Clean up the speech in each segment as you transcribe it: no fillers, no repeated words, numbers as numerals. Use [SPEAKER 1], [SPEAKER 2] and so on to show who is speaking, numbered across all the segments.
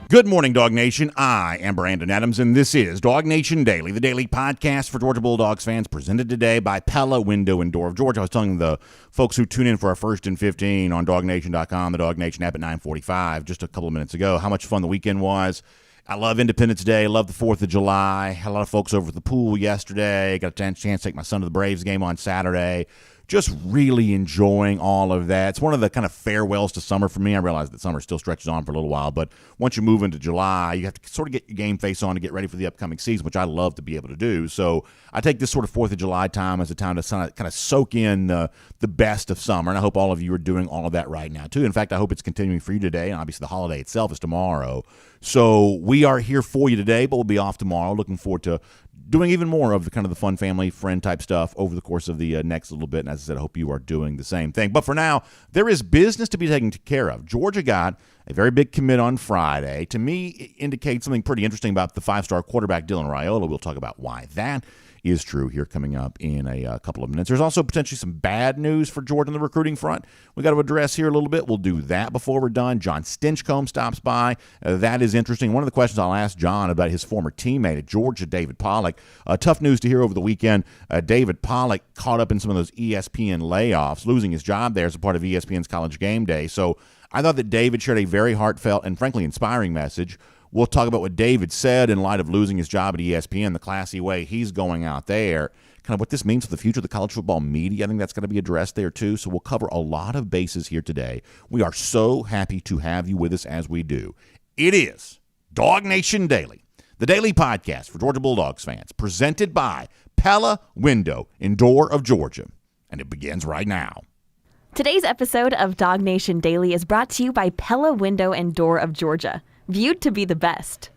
[SPEAKER 1] Good morning, Dog Nation. I am Brandon Adams, and this is DawgNation Daily, the daily podcast for Georgia Bulldogs fans, presented today by Pella Window and Door of Georgia. I was telling the folks who tune in for our First and 15 on DawgNation.com, the DawgNation app at 9:45, just a couple of minutes ago, how much fun the weekend was. I love Independence Day, love the 4th of July. Had a lot of folks over at the pool yesterday. Got a chance to take my son to the Braves game on Saturday. Just really enjoying all of that. It's one of the kind of farewells to summer for me. I realize that summer still stretches on for a little while, but once you move into July, you have to sort of get your game face on to get ready for the upcoming season, which I love to be able to do. So I take this sort of 4th of July time as a time to kind of soak in the best of summer, and I hope all of you are doing all of that right now, too. In fact, I hope it's continuing for you today, and obviously the holiday itself is tomorrow. So we are here for you today, but we'll be off tomorrow. Looking forward to doing even more of the kind of the fun family friend type stuff over the course of the next little bit. And as I said, I hope you are doing the same thing. But for now, there is business to be taken care of. Georgia got a very big commit on Friday. To me, it indicates something pretty interesting about the five-star quarterback Dylan Raiola. We'll talk about why that is true here coming up in a couple of minutes. There's also potentially some bad news for Georgia on the recruiting front we got to address here a little bit. We'll do that before we're done. John Stinchcomb stops by. That is interesting. One of the questions I'll ask John about his former teammate at Georgia, David Pollack. Tough news to hear over the weekend. David Pollack caught up in some of those ESPN layoffs, losing his job there as a part of ESPN's College Game Day. So I thought that David shared a very heartfelt and frankly inspiring message. We'll talk about what David said in light of losing his job at ESPN, the classy way he's going out there, kind of what this means for the future of the college football media. I think that's going to be addressed there, too. So we'll cover a lot of bases here today. We are so happy to have you with us as we do. It is DawgNation Daily, the daily podcast for Georgia Bulldogs fans, presented by Pella Window and Door of Georgia. And it begins right now.
[SPEAKER 2] Today's episode of DawgNation Daily is brought to you by Pella Window and Door of Georgia. Viewed to be the best.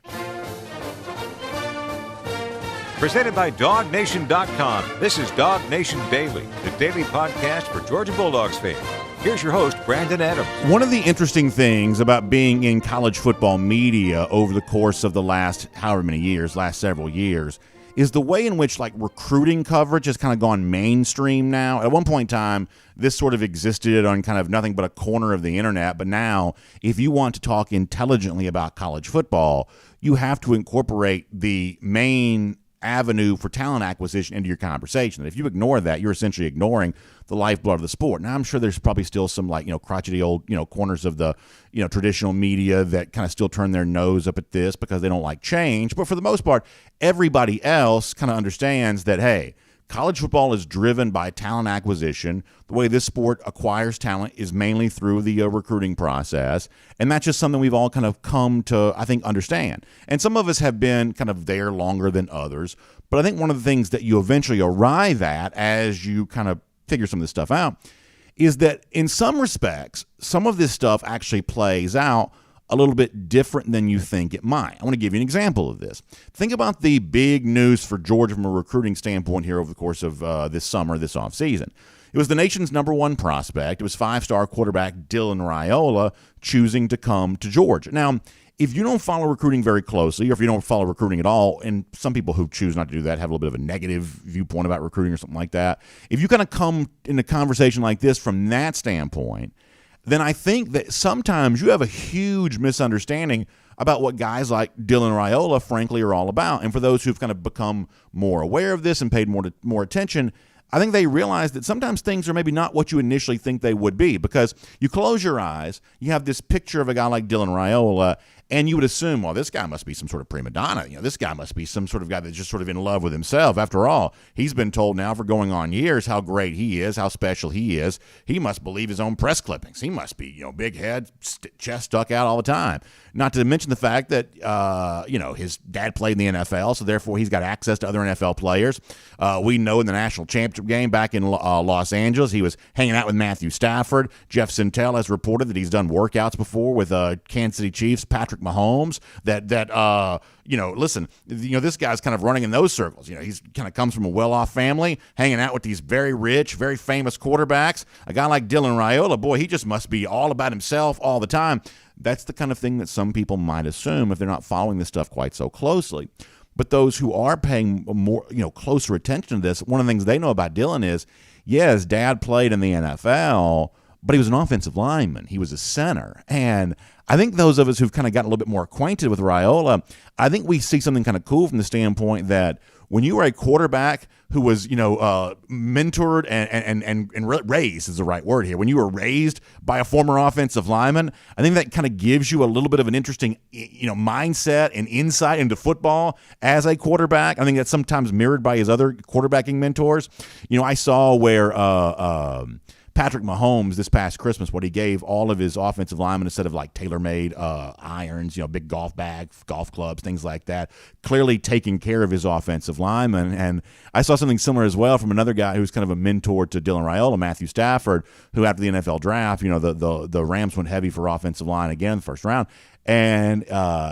[SPEAKER 3] Presented by DawgNation.com. This is DawgNation Daily, the daily podcast for Georgia Bulldogs fans. Here's your host, Brandon Adams.
[SPEAKER 1] One of the interesting things about being in college football media over the course of the last several years, is the way in which recruiting coverage has kind of gone mainstream now. At one point in time, this sort of existed on kind of nothing but a corner of the internet. But now, if you want to talk intelligently about college football, you have to incorporate the main avenue for talent acquisition into your conversation. And if you ignore that, you're essentially ignoring the lifeblood of the sport. Now, I'm sure there's probably still some crotchety old, corners of the, traditional media that kind of still turn their nose up at this because they don't like change. But for the most part, everybody else kind of understands that, hey, college football is driven by talent acquisition. The way this sport acquires talent is mainly through the recruiting process. And that's just something we've all kind of come to, I think, understand. And some of us have been kind of there longer than others. But I think one of the things that you eventually arrive at as you kind of figure some of this stuff out is that in some respects, some of this stuff actually plays out a little bit different than you think it might. I want to give you an example of this. Think about the big news for Georgia from a recruiting standpoint here over the course of this summer, this offseason. It was the nation's number one prospect. It was five-star quarterback Dylan Raiola choosing to come to Georgia. Now, if you don't follow recruiting very closely, or if you don't follow recruiting at all, and some people who choose not to do that have a little bit of a negative viewpoint about recruiting or something like that, if you kind of come in a conversation like this from that standpoint, then I think that sometimes you have a huge misunderstanding about what guys like Dylan Raiola, frankly, are all about. And for those who've kind of become more aware of this and paid more attention, I think they realize that sometimes things are maybe not what you initially think they would be, because you close your eyes, you have this picture of a guy like Dylan Raiola, and you would assume, well, this guy must be some sort of prima donna. This guy must be some sort of guy that's just sort of in love with himself. After all, he's been told now for going on years how great he is, how special he is. He must believe his own press clippings. He must be, big head, chest stuck out all the time. Not to mention the fact that, his dad played in the NFL, so therefore he's got access to other NFL players. We know in the national championship game back in Los Angeles, he was hanging out with Matthew Stafford. Jeff Sentell has reported that he's done workouts before with Kansas City Chiefs Patrick Mahomes. This guy's kind of running in those circles. He's kind of comes from a well-off family, hanging out with these very rich, very famous quarterbacks. A guy like Dylan Raiola, boy, he just must be all about himself all the time. That's the kind of thing that some people might assume if they're not following this stuff quite so closely. But those who are paying more, closer attention to this, one of the things they know about Dylan is, his dad played in the NFL, but he was an offensive lineman. He was a center. And I think those of us who've kind of gotten a little bit more acquainted with Raiola, I think we see something kind of cool from the standpoint that when you are a quarterback who was, mentored and raised is the right word here. When you were raised by a former offensive lineman, I think that kind of gives you a little bit of an interesting, mindset and insight into football as a quarterback. I think that's sometimes mirrored by his other quarterbacking mentors. I saw where Patrick Mahomes this past Christmas, what he gave all of his offensive linemen a set of like tailor-made irons, big golf bag, golf clubs, things like that, clearly taking care of his offensive linemen. And I saw something similar as well from another guy who's kind of a mentor to Dylan Raiola, Matthew Stafford, who after the NFL draft, the Rams went heavy for offensive line again in the first round. And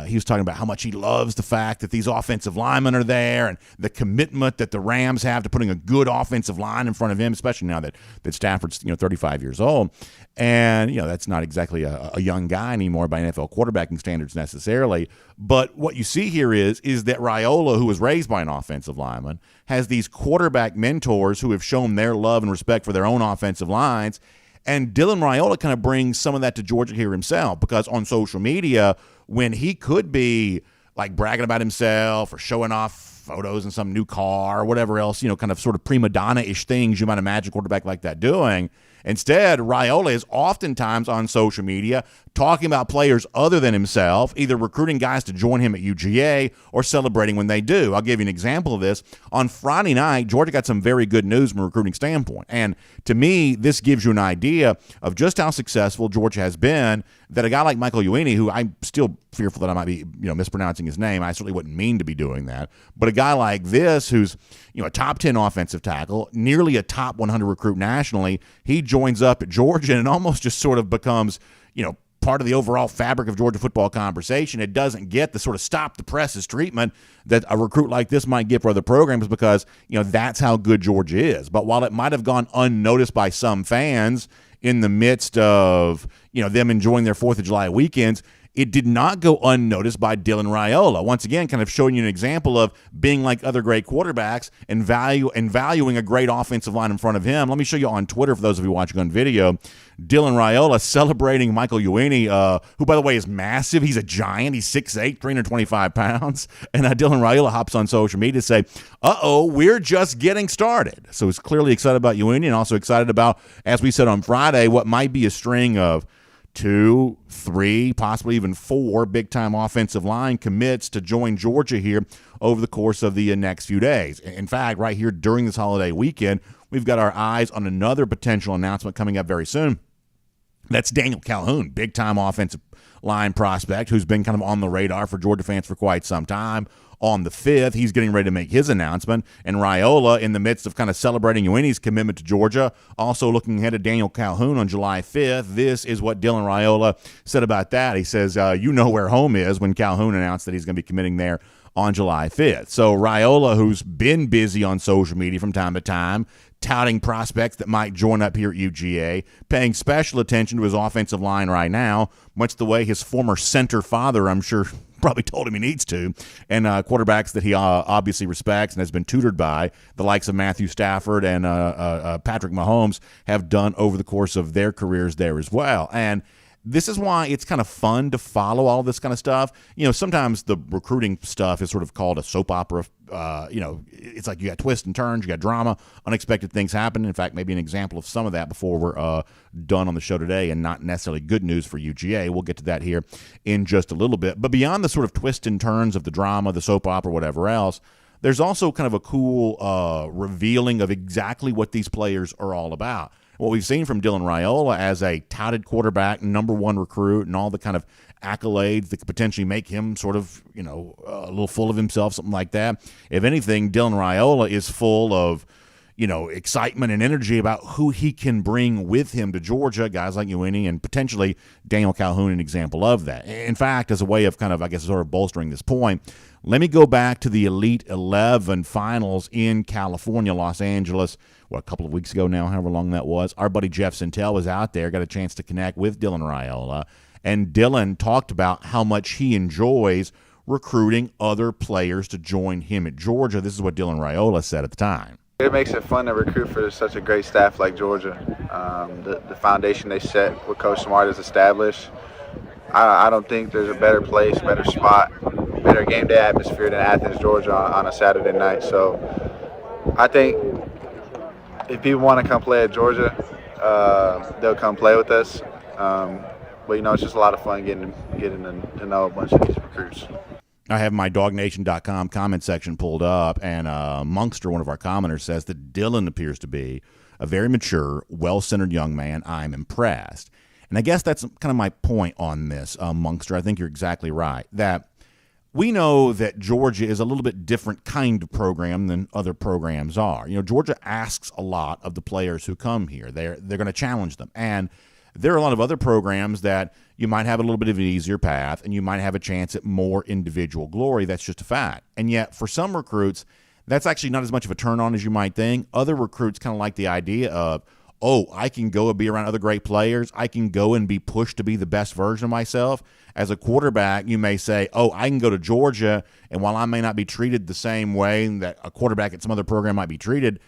[SPEAKER 1] he was talking about how much he loves the fact that these offensive linemen are there and the commitment that the Rams have to putting a good offensive line in front of him, especially now that Stafford's 35 years old. And, that's not exactly a young guy anymore by NFL quarterbacking standards necessarily. But what you see here is that Raiola, who was raised by an offensive lineman, has these quarterback mentors who have shown their love and respect for their own offensive lines. And Dylan Raiola kind of brings some of that to Georgia here himself, because on social media, when he could be like bragging about himself or showing off photos in some new car or whatever else, kind of sort of prima donna-ish things you might imagine a quarterback like that doing, instead, Raiola is oftentimes on social media talking about players other than himself, either recruiting guys to join him at UGA or celebrating when they do. I'll give you an example of this. On Friday night, Georgia got some very good news from a recruiting standpoint. And to me, this gives you an idea of just how successful Georgia has been, that a guy like Michael Uini, who I'm still fearful that I might be mispronouncing his name. I certainly wouldn't mean to be doing that. But a guy like this who's a top 10 offensive tackle, nearly a top 100 recruit nationally, he joins up at Georgia and almost just sort of becomes, part of the overall fabric of Georgia football conversation. It doesn't get the sort of stop the presses treatment that a recruit like this might get for other programs because, that's how good Georgia is. But while it might have gone unnoticed by some fans in the midst of, them enjoying their 4th of July weekends, it did not go unnoticed by Dylan Raiola. Once again, kind of showing you an example of being like other great quarterbacks and valuing a great offensive line in front of him. Let me show you on Twitter, for those of you watching on video, Dylan Raiola celebrating Michael Uini, who, by the way, is massive. He's a giant. He's 6'8", 325 pounds. And Dylan Raiola hops on social media to say, we're just getting started. So he's clearly excited about Uini and also excited about, as we said on Friday, what might be a string of 2, 3, possibly even 4 big-time offensive line commits to join Georgia here over the course of the next few days. In fact, right here during this holiday weekend, we've got our eyes on another potential announcement coming up very soon. That's Daniel Calhoun, big-time offensive line prospect who's been kind of on the radar for Georgia fans for quite some time. On the 5th, he's getting ready to make his announcement, and Raiola, in the midst of kind of celebrating Uini's commitment to Georgia, also looking ahead at Daniel Calhoun on July 5th. This is what Dylan Raiola said about that. He says, where home is, when Calhoun announced that he's going to be committing there on July 5th. So Raiola, who's been busy on social media from time to time, touting prospects that might join up here at UGA, paying special attention to his offensive line right now, much the way his former center father, I'm sure, probably told him he needs to, and quarterbacks that he obviously respects and has been tutored by, the likes of Matthew Stafford and Patrick Mahomes, have done over the course of their careers there as well. And this is why it's kind of fun to follow all this kind of stuff. Sometimes the recruiting stuff is sort of called a soap opera. It's like you got twists and turns, you got drama, unexpected things happen. In fact, maybe an example of some of that before we're done on the show today, and not necessarily good news for UGA. We'll get to that here in just a little bit. But beyond the sort of twists and turns of the drama, the soap opera, whatever else, there's also kind of a cool revealing of exactly what these players are all about. What we've seen from Dylan Raiola as a touted quarterback, number 1 recruit, and all the kind of accolades that could potentially make him sort of, a little full of himself, something like that. If anything, Dylan Raiola is full of, excitement and energy about who he can bring with him to Georgia, guys like Uini and potentially Daniel Calhoun, an example of that. In fact, as a way of kind of, sort of bolstering this point, let me go back to the Elite 11 finals in California, Los Angeles, a couple of weeks ago now, however long that was. Our buddy Jeff Sintel was out there, got a chance to connect with Dylan Raiola, and Dylan talked about how much he enjoys recruiting other players to join him at Georgia. This is what Dylan Raiola said at the time.
[SPEAKER 4] It makes it fun to recruit for such a great staff like Georgia. The foundation they set, what Coach Smart has established, I don't think there's a better place, better spot, better game day atmosphere than Athens, Georgia on a Saturday night. So I think if people want to come play at Georgia, they'll come play with us. But it's just a lot of fun getting to know a bunch of these recruits.
[SPEAKER 1] I have my DawgNation.com comment section pulled up, and Monkster, one of our commenters, says that Dylan appears to be a very mature, well-centered young man. I'm impressed. And I guess that's kind of my point on this, Monkster. I think you're exactly right, that we know that Georgia is a little bit different kind of program than other programs are. Georgia asks a lot of the players who come here. They're going to challenge them. And there are a lot of other programs that you might have a little bit of an easier path and you might have a chance at more individual glory. That's just a fact. And yet for some recruits, that's actually not as much of a turn on as you might think. Other recruits kind of like the idea of, I can go and be around other great players. I can go and be pushed to be the best version of myself. As a quarterback, you may say, I can go to Georgia, and while I may not be treated the same way that a quarterback at some other program might be treated,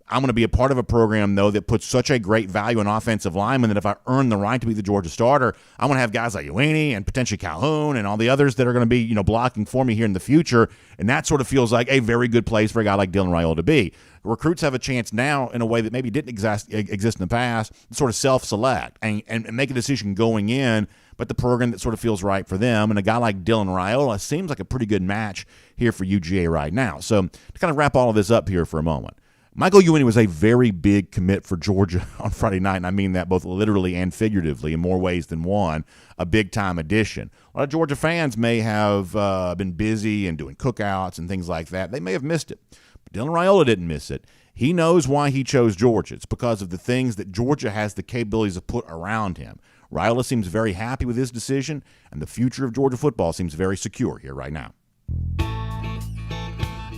[SPEAKER 1] I'm going to be a part of a program, though, that puts such a great value on offensive linemen that if I earn the right to be the Georgia starter, I'm going to have guys like Uini and potentially Calhoun and all the others that are going to be, blocking for me here in the future. And that sort of feels like a very good place for a guy like Dylan Raiola to be. Recruits have a chance now in a way that maybe didn't exist in the past, sort of self-select and make a decision going in, but the program that sort of feels right for them. And a guy like Dylan Raiola seems like a pretty good match here for UGA right now. So to kind of wrap all of this up here for a moment, Michael Uini was a very big commit for Georgia on Friday night, and I mean that both literally and figuratively in more ways than one, a big-time addition. A lot of Georgia fans may have been busy and doing cookouts and things like that. They may have missed it, but Dylan Raiola didn't miss it. He knows why he chose Georgia. It's because of the things that Georgia has the capabilities to put around him. Raiola seems very happy with his decision, and the future of Georgia football seems very secure here right now.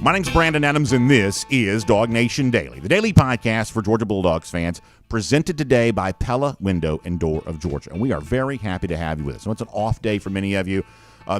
[SPEAKER 1] My name's Brandon Adams, and this is DawgNation Daily, the daily podcast for Georgia Bulldogs fans, presented today by Pella Window and Door of Georgia. And we are very happy to have you with us. So it's an off day for many of you.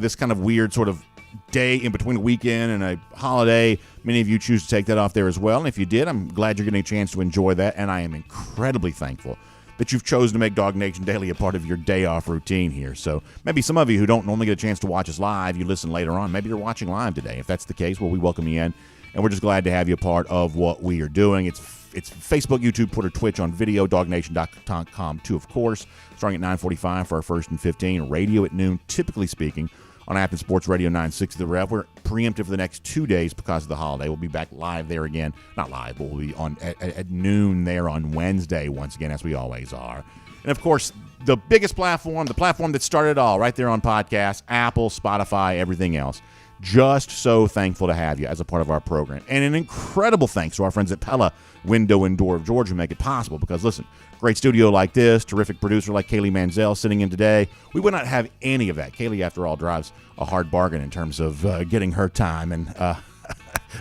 [SPEAKER 1] This kind of weird sort of day in between a weekend and a holiday. Many of you choose to take that off there as well. And if you did, I'm glad you're getting a chance to enjoy that. And I am incredibly thankful that you've chosen to make DawgNation Daily a part of your day off routine here. So maybe some of you who don't normally get a chance to watch us live, you listen later on. Maybe you're watching live today. If that's the case, well, we welcome you in, and we're just glad to have you a part of what we are doing. It's Facebook, YouTube, Twitter, Twitch on video, DawgNation.com too, of course, starting at 9:45 for our first and 15. Radio at noon, typically speaking, on Athens Sports Radio 960 The Rev. We're preemptive for the next 2 days because of the holiday. We'll be back live there again. Not live, but we'll be on at noon there on Wednesday once again, as we always are. And, of course, the biggest platform, the platform that started it all, right there on podcasts, Apple, Spotify, everything else. Just so thankful to have you as a part of our program. And an incredible thanks to our friends at Pella Window and Door of Georgia who make it possible because, listen, great studio like this, terrific producer like Kaylee Manziel sitting in today. We would not have any of that. Kaylee, after all, drives a hard bargain in terms of getting her time and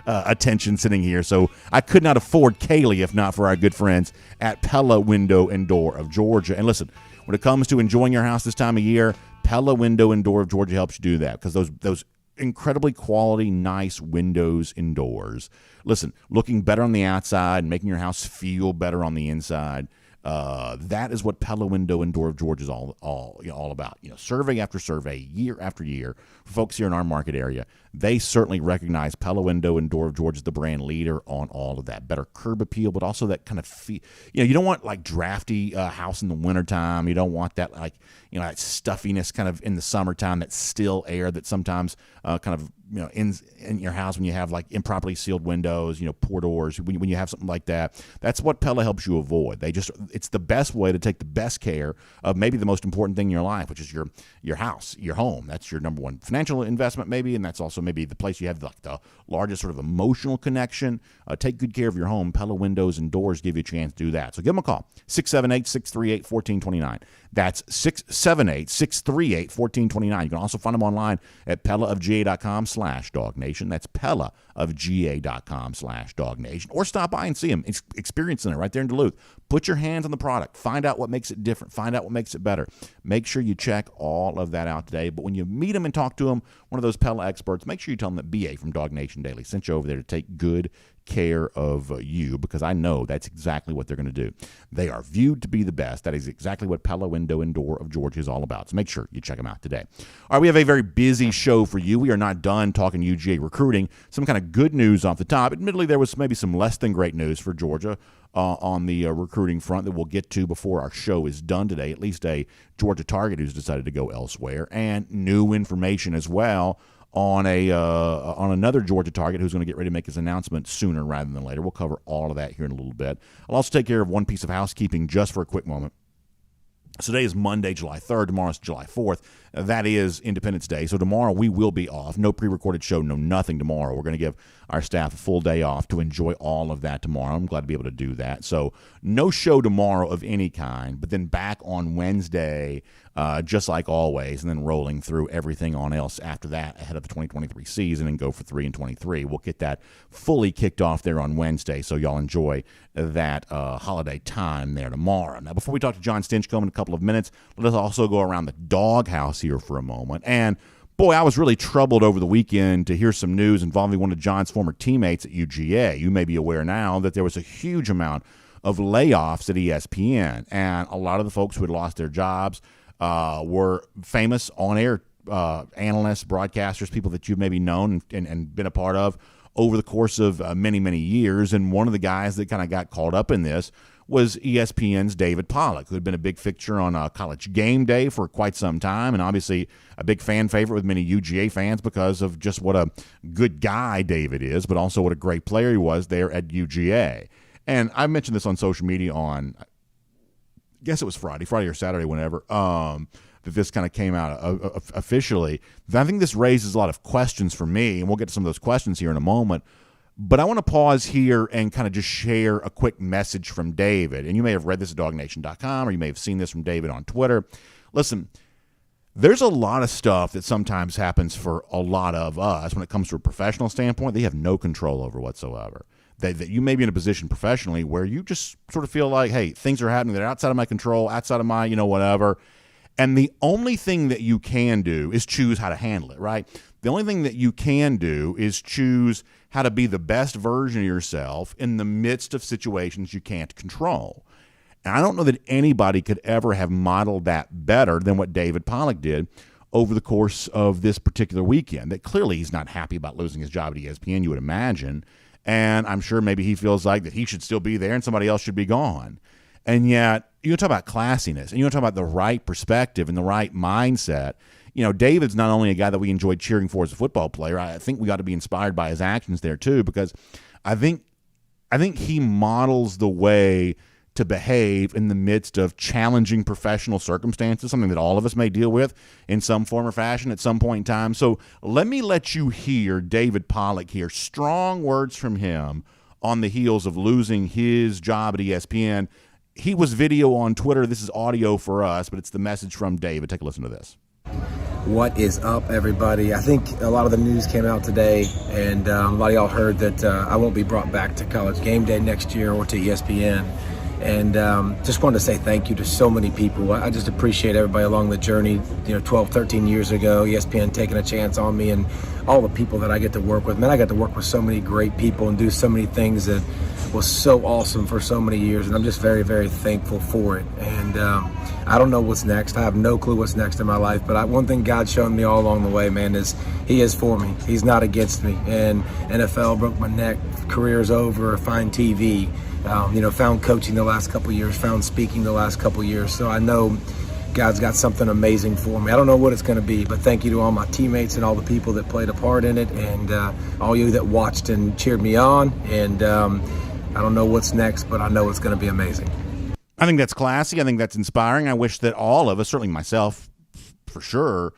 [SPEAKER 1] attention sitting here. So I could not afford Kaylee if not for our good friends at Pella Window and Door of Georgia. And listen, when it comes to enjoying your house this time of year, Pella Window and Door of Georgia helps you do that because those incredibly quality, nice windows indoors. Listen, looking better on the outside, making your house feel better on the inside. That is what Pella Window and Door of Georgia is all about. Survey after survey, year after year, for folks here in our market area, they certainly recognize Pella Window and Door of Georgia as the brand leader on all of that. Better curb appeal, but also that kind of feel. You don't want like drafty house in the wintertime. You don't want that that stuffiness kind of in the summertime, that still air that sometimes kind of in your house when you have like improperly sealed windows, poor doors, when you have something like that. That's what Pella helps you avoid. It's the best way to take the best care of maybe the most important thing in your life, which is your house, your home. That's your number one financial investment maybe, and that's also maybe the place you have like the largest sort of emotional connection. Take good care of your home. Pella Windows and Doors give you a chance to do that. So give them a call, 678-638-1429. That's 678-638-1429. You can also find them online at pellaofga.com/DawgNation. That's pellaofga.com/DawgNation. Or stop by and see them. It's Experience Center right there in Duluth. Put your hands on the product. Find out what makes it different. Find out what makes it better. Make sure you check all of that out today. But when you meet them and talk to them, one of those Pella experts, make sure you tell them that BA from DawgNation Daily sent you over there to take good care of you, because I know that's exactly what they're going to do. They are viewed to be the best. That is exactly what Pella Window and Door of Georgia is all about. So make sure you check them out today. All right, we have a very busy show for you. We are not done talking UGA recruiting. Some kind of good news off the top. Admittedly, there was maybe some less than great news for Georgia on the recruiting front that we'll get to before our show is done today, at least a Georgia target who's decided to go elsewhere, and new information as well on another Georgia target who's going to get ready to make his announcement sooner rather than later. We'll cover all of that here in a little bit. I'll also take care of one piece of housekeeping just for a quick moment. So today is Monday, July 3rd. Tomorrow's July 4th. That is Independence Day. So tomorrow we will be off. No pre-recorded show, no nothing tomorrow. We're going to give our staff a full day off to enjoy all of that tomorrow. I'm glad to be able to do that. So no show tomorrow of any kind, but then back on Wednesday, just like always, and then rolling through everything on else after that ahead of the 2023 season and go for 3-23. We'll get that fully kicked off there on Wednesday, so y'all enjoy that holiday time there tomorrow. Now, before we talk to John Stinchcomb in a couple of minutes, let us also go around the Dawghouse here for a moment. And boy, I was really troubled over the weekend to hear some news involving one of John's former teammates at UGA. You may be aware now that there was a huge amount of layoffs at ESPN, and a lot of the folks who had lost their jobs were famous on-air analysts, broadcasters, people that you've maybe known and been a part of over the course of many, many years. And one of the guys that kind of got caught up in this was ESPN's David Pollack, who had been a big fixture on College Game Day for quite some time, and obviously a big fan favorite with many UGA fans because of just what a good guy David is, but also what a great player he was there at UGA. And I mentioned this on social media on, I guess it was Friday or Saturday, whenever, that this kind of came out officially. I think this raises a lot of questions for me, and we'll get to some of those questions here in a moment. But I want to pause here and kind of just share a quick message from David. And you may have read this at DawgNation.com, or you may have seen this from David on Twitter. Listen, there's a lot of stuff that sometimes happens for a lot of us when it comes to a professional standpoint they have no control over whatsoever. That you may be in a position professionally where you just sort of feel like, hey, things are happening that are outside of my control, outside of my, whatever. And the only thing that you can do is choose how to handle it, right? The only thing that you can do is choose how to be the best version of yourself in the midst of situations you can't control. And I don't know that anybody could ever have modeled that better than what David Pollack did over the course of this particular weekend. That clearly he's not happy about losing his job at ESPN, you would imagine. And I'm sure maybe he feels like that he should still be there and somebody else should be gone. And yet, you talk about classiness, and you talk about the right perspective and the right mindset. David's not only a guy that we enjoyed cheering for as a football player. I think we got to be inspired by his actions there too, because I think he models the way to behave in the midst of challenging professional circumstances, something that all of us may deal with in some form or fashion at some point in time. So let me let you hear David Pollack here. Strong words from him on the heels of losing his job at ESPN. He was video on Twitter. This is audio for us, but it's the message from David. Take a listen to this.
[SPEAKER 5] What is up, everybody? I think a lot of the news came out today, and a lot of y'all heard that I won't be brought back to College Game Day next year or to ESPN. And just wanted to say thank you to so many people. I just appreciate everybody along the journey. 12, 13 years ago, ESPN taking a chance on me, and all the people that I get to work with. Man, I got to work with so many great people and do so many things that was so awesome for so many years, and I'm just very, very thankful for it. And I don't know what's next. I have no clue what's next in my life, but one thing God's shown me all along the way, man, is He is for me. He's not against me. And NFL broke my neck, career's over, find TV. Found coaching the last couple of years, found speaking the last couple of years. So I know God's got something amazing for me. I don't know what it's going to be, but thank you to all my teammates and all the people that played a part in it, and all you that watched and cheered me on. And I don't know what's next, but I know it's going to be amazing.
[SPEAKER 1] I think that's classy. I think that's inspiring. I wish that all of us, certainly myself for sure,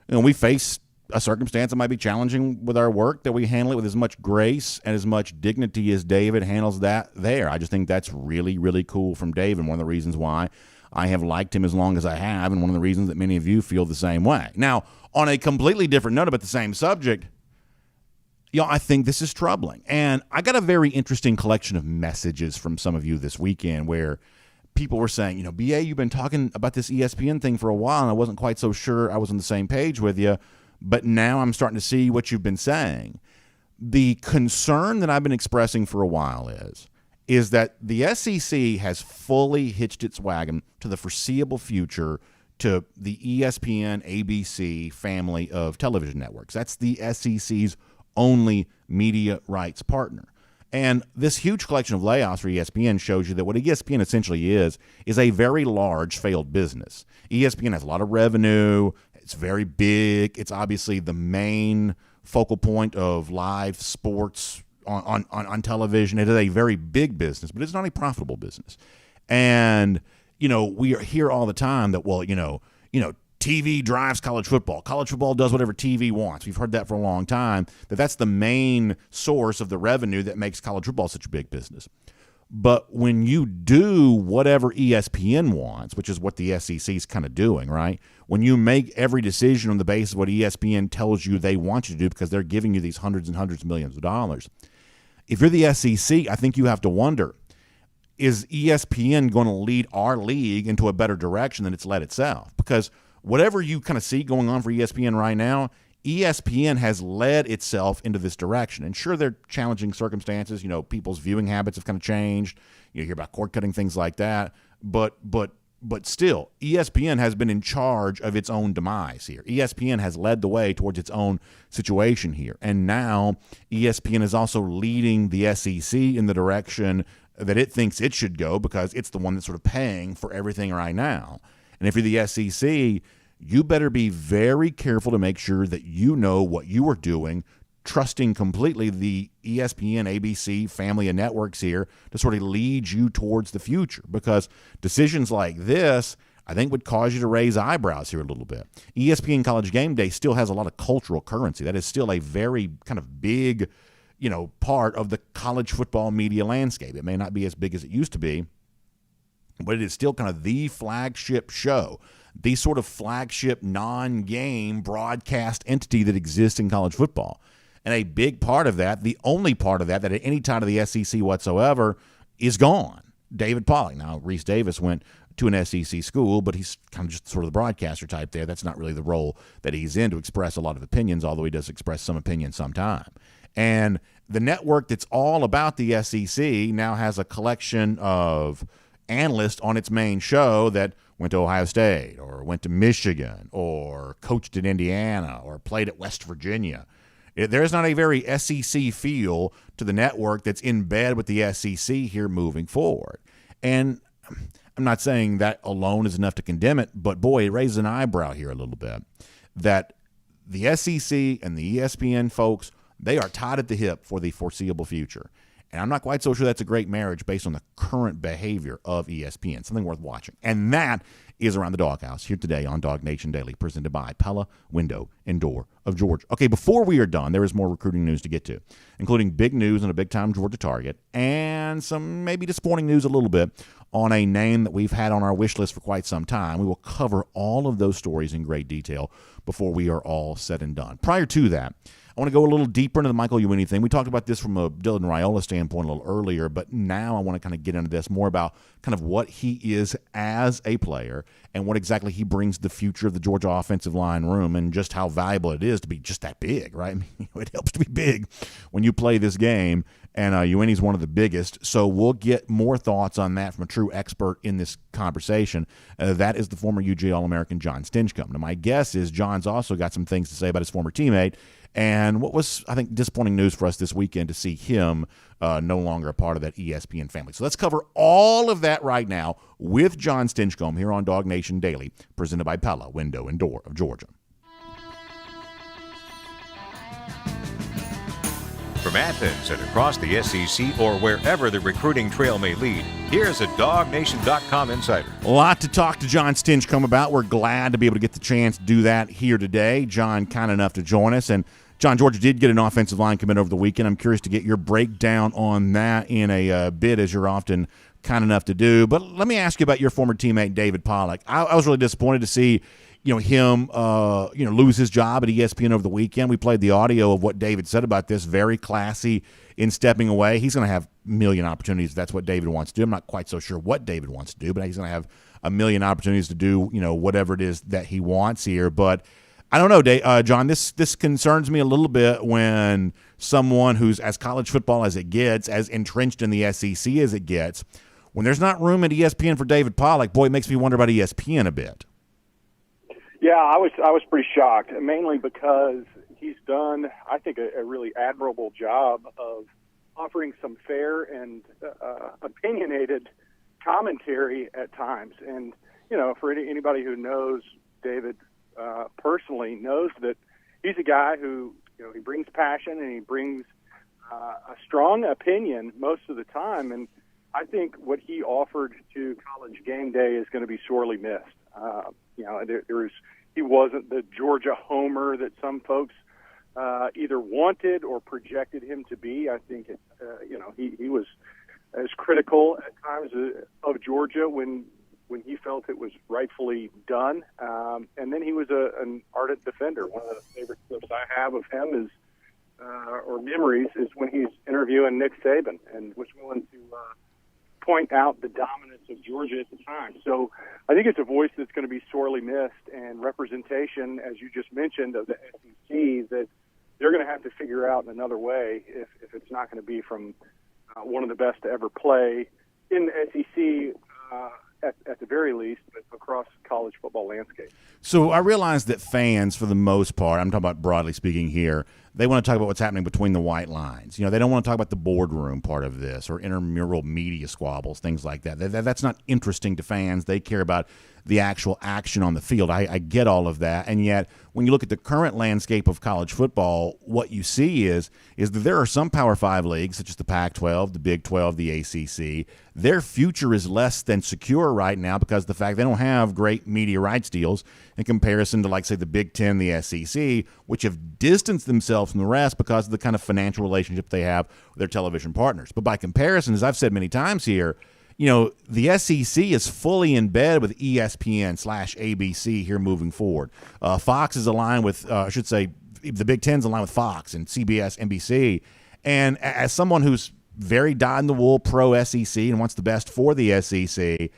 [SPEAKER 1] we face a circumstance that might be challenging with our work, that we handle it with as much grace and as much dignity as David handles that there. I just think that's really, really cool from David, and one of the reasons why I have liked him as long as I have, and one of the reasons that many of you feel the same way. Now, on a completely different note about the same subject, I think this is troubling. And I got a very interesting collection of messages from some of you this weekend where people were saying, BA, you've been talking about this ESPN thing for a while, and I wasn't quite so sure I was on the same page with you, but now I'm starting to see what you've been saying. The concern that I've been expressing for a while is that the SEC has fully hitched its wagon to the foreseeable future to the ESPN, ABC family of television networks. That's the SEC's only media rights partner. And this huge collection of layoffs for ESPN shows you that what ESPN essentially is a very large failed business. ESPN has a lot of revenue. It's very big. It's obviously the main focal point of live sports on television. It is a very big business, but it's not a profitable business. And, we hear all the time that, well, TV drives college football. College football does whatever TV wants. We've heard that for a long time, that's the main source of the revenue that makes college football such a big business. But when you do whatever ESPN wants, which is what the SEC is kind of doing, right? When you make every decision on the basis of what ESPN tells you they want you to do because they're giving you these hundreds and hundreds of millions of dollars, if you're the SEC, I think you have to wonder, is ESPN going to lead our league into a better direction than it's led itself? Because whatever you kind of see going on for ESPN right now, ESPN has led itself into this direction. And sure, there are challenging circumstances. People's viewing habits have kind of changed. You hear about cord cutting, things like that. But still, ESPN has been in charge of its own demise here. ESPN has led the way towards its own situation here. And now ESPN is also leading the SEC in the direction that it thinks it should go because it's the one that's sort of paying for everything right now. And if you're the SEC, you better be very careful to make sure that you know what you are doing, trusting completely the ESPN, ABC family of networks here to sort of lead you towards the future. Because decisions like this, I think, would cause you to raise eyebrows here a little bit. ESPN College Game Day still has a lot of cultural currency. That is still a very kind of big, part of the college football media landscape. It may not be as big as it used to be, but it is still kind of the flagship show, the sort of flagship non-game broadcast entity that exists in college football. And a big part of that, the only part of that at any time of the SEC whatsoever, is gone. David Pollack. Now, Reese Davis went to an SEC school, but he's kind of just sort of the broadcaster type there. That's not really the role that he's in to express a lot of opinions, although he does express some opinions sometime. And the network that's all about the SEC now has a collection of analysts on its main show that went to Ohio State or went to Michigan or coached at Indiana or played at West Virginia. There is not a very SEC feel to the network that's in bed with the SEC here moving forward. And I'm not saying that alone is enough to condemn it, but boy, it raises an eyebrow here a little bit that the SEC and the ESPN folks, they are tied at the hip for the foreseeable future. And I'm not quite so sure that's a great marriage based on the current behavior of ESPN. Something worth watching. And that is Around the Dawghouse here today on DawgNation Daily, presented by Pella Window and Door of Georgia. Okay, before we are done, there is more recruiting news to get to, including big news on a big-time Georgia target and some maybe disappointing news a little bit on a name that we've had on our wish list for quite some time. We will cover all of those stories in great detail before we are all said and done. Prior to that, I want to go a little deeper into the Michael Uini thing. We talked about this from a Dylan Raiola standpoint a little earlier, but now I want to kind of get into this more about kind of what he is as a player and what exactly he brings to the future of the Georgia offensive line room and just how valuable it is to be just that big, right? I mean, it helps to be big when you play this game, and Uini's one of the biggest. So we'll get more thoughts on that from a true expert in this conversation. That is the former UGA All-American John Stinchcomb. Now, my guess is John's also got some things to say about his former teammate, and what was, I think, disappointing news for us this weekend to see him no longer a part of that ESPN family. So let's cover all of that right now with John Stinchcomb here on DawgNation Daily, presented by Pella Window and Door of Georgia.
[SPEAKER 3] From Athens and across the SEC or wherever the recruiting trail may lead, here's a DawgNation.com insider.
[SPEAKER 1] A lot to talk to John Stinchcomb about. We're glad to be able to get the chance to do that here today. John, kind enough to join us. And John, Georgia did get an offensive line commit over the weekend. I'm curious to get your breakdown on that in a bit, as you're often kind enough to do. But let me ask you about your former teammate, David Pollack. I was really disappointed to see him lose his job at ESPN over the weekend. We played the audio of what David said about this. Very classy in stepping away. He's going to have a million opportunities if that's what David wants to do. I'm not quite so sure what David wants to do, but he's going to have a million opportunities to do, whatever it is that he wants here. But I don't know, John. This concerns me a little bit when someone who's as college football as it gets, as entrenched in the SEC as it gets, when there's not room at ESPN for David Pollack, boy, it makes me wonder about ESPN a bit.
[SPEAKER 6] Yeah, I was pretty shocked, mainly because he's done, I think, a really admirable job of offering some fair and opinionated commentary at times. And, for anybody who knows David personally knows that he's a guy who, he brings passion and he brings a strong opinion most of the time. And I think what he offered to College Game Day is going to be sorely missed. He wasn't the Georgia homer that some folks either wanted or projected him to be. I think, he was as critical at times of Georgia when he felt it was rightfully done. And then he was an ardent defender. One of the favorite clips I have of him or memories is when he's interviewing Nick Saban and was willing to point out the dominance of Georgia at the time. So I think it's a voice that's going to be sorely missed, and representation, as you just mentioned, of the SEC, that they're going to have to figure out in another way if it's not going to be from one of the best to ever play in the SEC at the very least, but across college football landscape.
[SPEAKER 1] So I realize that fans, for the most part, I'm talking about broadly speaking here, they want to talk about what's happening between the white lines. They don't want to talk about the boardroom part of this or intramural media squabbles, things like that. That's not interesting to fans. They care about the actual action on the field. I get all of that. And yet, when you look at the current landscape of college football, what you see is that there are some Power 5 leagues, such as the Pac-12, the Big 12, the ACC. Their future is less than secure right now because of the fact they don't have great media rights deals in comparison to, like, say, the Big 10, the SEC, which have distanced themselves from the rest because of the kind of financial relationship they have with their television partners. But by comparison, as I've said many times here, the SEC is fully in bed with ESPN/ABC here moving forward. Fox is aligned with, the Big Ten's aligned with Fox and CBS, NBC. And as someone who's very dyed-in-the-wool pro-SEC and wants the best for the SEC,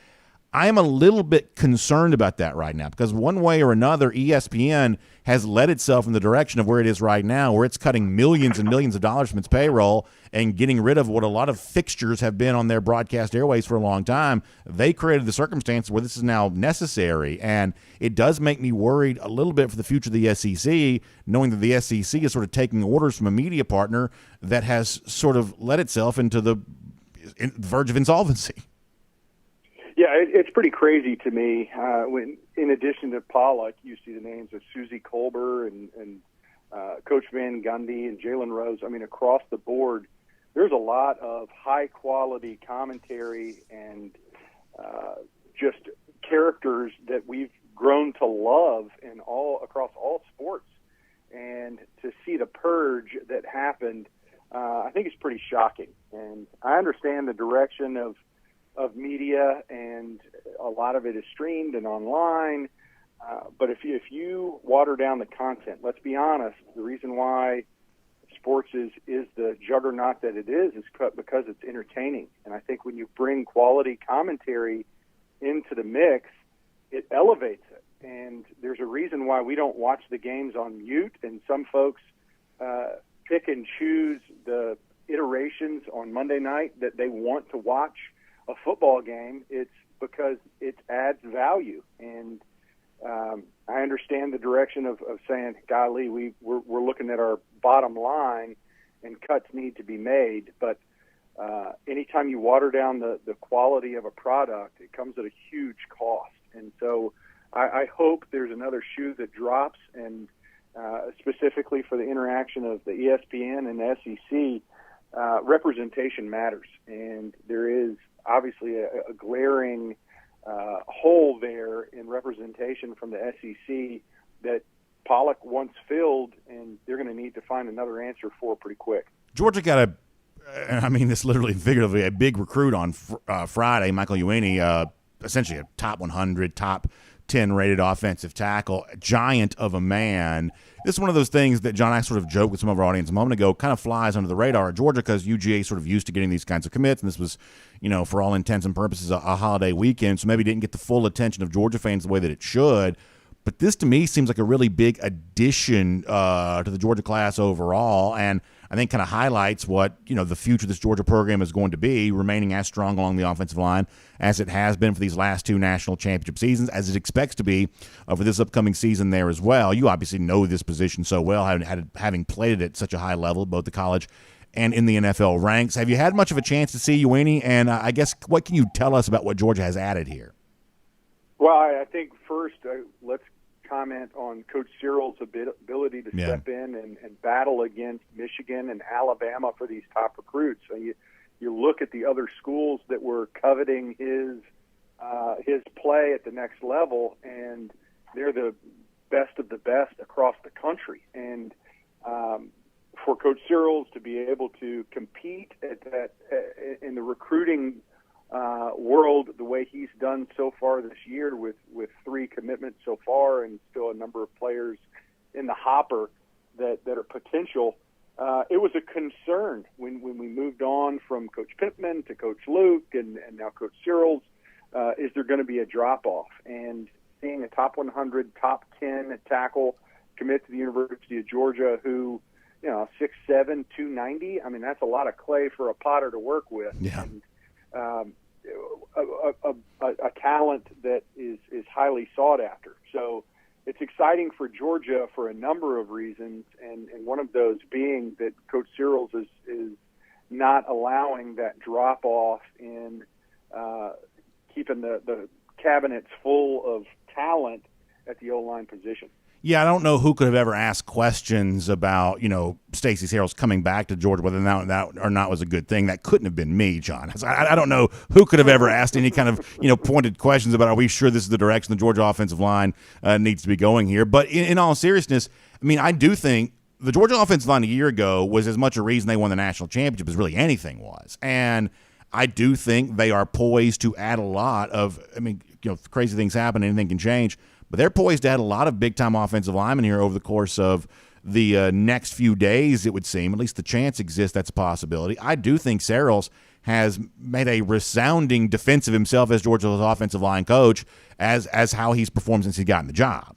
[SPEAKER 1] I am a little bit concerned about that right now because one way or another, ESPN has led itself in the direction of where it is right now, where it's cutting millions and millions of dollars from its payroll and getting rid of what a lot of fixtures have been on their broadcast airways for a long time. They created the circumstances where this is now necessary, and it does make me worried a little bit for the future of the SEC, knowing that the SEC is sort of taking orders from a media partner that has sort of led itself into the verge of insolvency.
[SPEAKER 6] Yeah, it's pretty crazy to me. When, in addition to Pollack, you see the names of Susie Colbert and Coach Van Gundy and Jalen Rose. I mean, across the board, there's a lot of high-quality commentary and just characters that we've grown to love across all sports. And to see the purge that happened, I think it's pretty shocking. And I understand the direction of media, and a lot of it is streamed and online. But if you water down the content, let's be honest, the reason why sports is the juggernaut that it is because it's entertaining. And I think when you bring quality commentary into the mix, it elevates it. And there's a reason why we don't watch the games on mute, and some folks pick and choose the iterations on Monday night that they want to watch a football game. It's because it adds value. And I understand the direction of saying, golly, we're looking at our bottom line and cuts need to be made. But anytime you water down the quality of a product, it comes at a huge cost. And so I hope there's another shoe that drops, and specifically for the interaction of the ESPN and the SEC, representation matters. And there is obviously a glaring hole there in representation from the SEC that Pollack once filled, and they're going to need to find another answer for pretty quick.
[SPEAKER 1] Georgia got I mean this literally and figuratively, a big recruit on Friday, Michael Uini, essentially a top 100, top 10 rated offensive tackle, giant of a man. This is one of those things that John, I sort of joked with some of our audience a moment ago, kind of flies under the radar at Georgia because UGA is sort of used to getting these kinds of commits, and this was, for all intents and purposes, a holiday weekend, so maybe didn't get the full attention of Georgia fans the way that it should. But this to me seems like a really big addition to the Georgia class overall, and I think kind of highlights what the future of this Georgia program is going to be, remaining as strong along the offensive line as it has been for these last two national championship seasons, as it expects to be for this upcoming season there as well. You obviously know this position so well, having played it at such a high level, both the college and in the NFL ranks. Have you had much of a chance to see Uini? And I guess what can you tell us about what Georgia has added here?
[SPEAKER 6] Well, I think first let's comment on Coach Cyril's ability to step in and battle against Michigan and Alabama for these top recruits. So you look at the other schools that were coveting his play at the next level, and they're the best of the best across the country. And for Coach Cyril to be able to compete at that in the recruiting world the way he's done so far this year with 3 commitments so far and still a number of players in the hopper that are potential, it was a concern when we moved on from Coach Pittman to Coach Luke and now Coach Cyril's. Is there going to be a drop-off? And seeing a top 100, top 10 tackle commit to the University of Georgia who, 6'7", 290, I mean, that's a lot of clay for a Potter to work with.
[SPEAKER 1] Yeah.
[SPEAKER 6] And, a talent that is highly sought after. So it's exciting for Georgia for a number of reasons, and one of those being that Coach Cyrils is not allowing that drop-off in keeping the cabinets full of talent at the O-line position.
[SPEAKER 1] Yeah, I don't know who could have ever asked questions about, Stacey Searels coming back to Georgia, whether that or not was a good thing. That couldn't have been me, John. I don't know who could have ever asked any kind of, pointed questions about, are we sure this is the direction the Georgia offensive line needs to be going here? But in all seriousness, I mean, I do think the Georgia offensive line a year ago was as much a reason they won the national championship as really anything was. And I do think they are poised to add a lot of, if crazy things happen, anything can change. But they're poised to add a lot of big-time offensive linemen here over the course of the next few days, it would seem. At least the chance exists that's a possibility. I do think Searels has made a resounding defense of himself as Georgia's offensive line coach as how he's performed since he's gotten the job.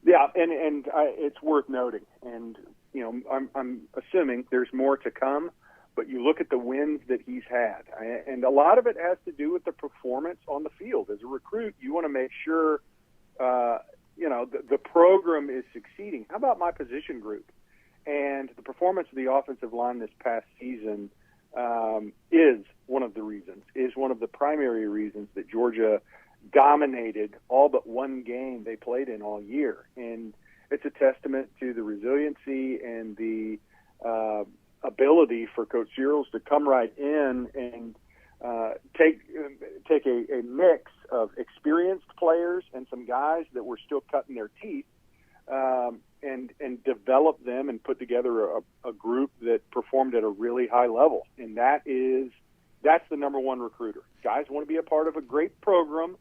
[SPEAKER 6] Yeah, and it's worth noting. And, I'm assuming there's more to come. But you look at the wins that he's had, and a lot of it has to do with the performance on the field. As a recruit, you want to make sure the program is succeeding. How about my position group? And the performance of the offensive line this past season is one of the primary reasons that Georgia dominated all but one game they played in all year. And it's a testament to the resiliency and the ability for Coach Cyrils to come right in and take a mix of experienced players and some guys that were still cutting their teeth, and develop them and put together a group that performed at a really high level. And that's the number one recruiter. Guys want to be a part of a great program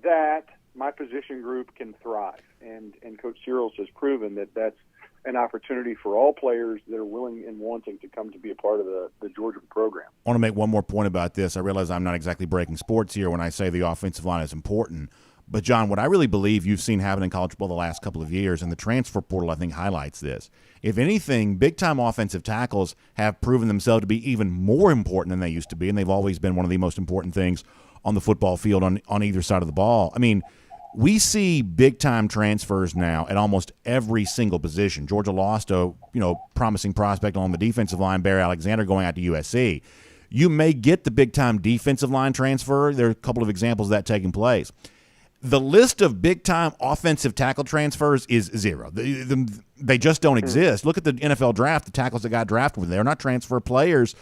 [SPEAKER 6] that my position group can thrive. And Coach Cyrils has proven that that's an opportunity for all players that are willing and wanting to come to be a part of the Georgia program.
[SPEAKER 1] I want to make one more point about this. I realize I'm not exactly breaking sports here when I say the offensive line is important. But, John, what I really believe you've seen happen in college football the last couple of years, and the transfer portal I think highlights this. If anything, big-time offensive tackles have proven themselves to be even more important than they used to be, and they've always been one of the most important things on the football field on either side of the ball. I mean, we see big-time transfers now at almost every single position. Georgia lost a promising prospect on the defensive line, Barry Alexander, going out to USC. You may get the big-time defensive line transfer. There are a couple of examples of that taking place. The list of big-time offensive tackle transfers is zero. They just don't exist. Look at the NFL draft, the tackles that got drafted. They're not transfer players,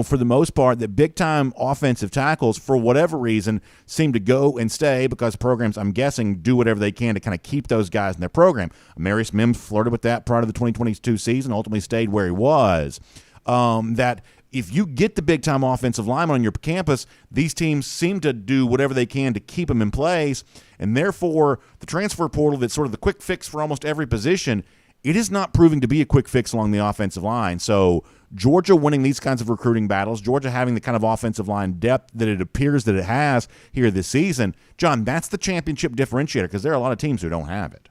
[SPEAKER 1] for the most part. The big-time offensive tackles, for whatever reason, seem to go and stay because programs, I'm guessing, do whatever they can to kind of keep those guys in their program. Marius Mims flirted with that prior to the 2022 season, ultimately stayed where he was. That if you get the big-time offensive lineman on your campus, these teams seem to do whatever they can to keep them in place, and therefore the transfer portal that's sort of the quick fix for almost every position it is not proving to be a quick fix along the offensive line. So Georgia winning these kinds of recruiting battles, Georgia having the kind of offensive line depth that it appears that it has here this season, John, that's the championship differentiator because there are a lot of teams who don't have it.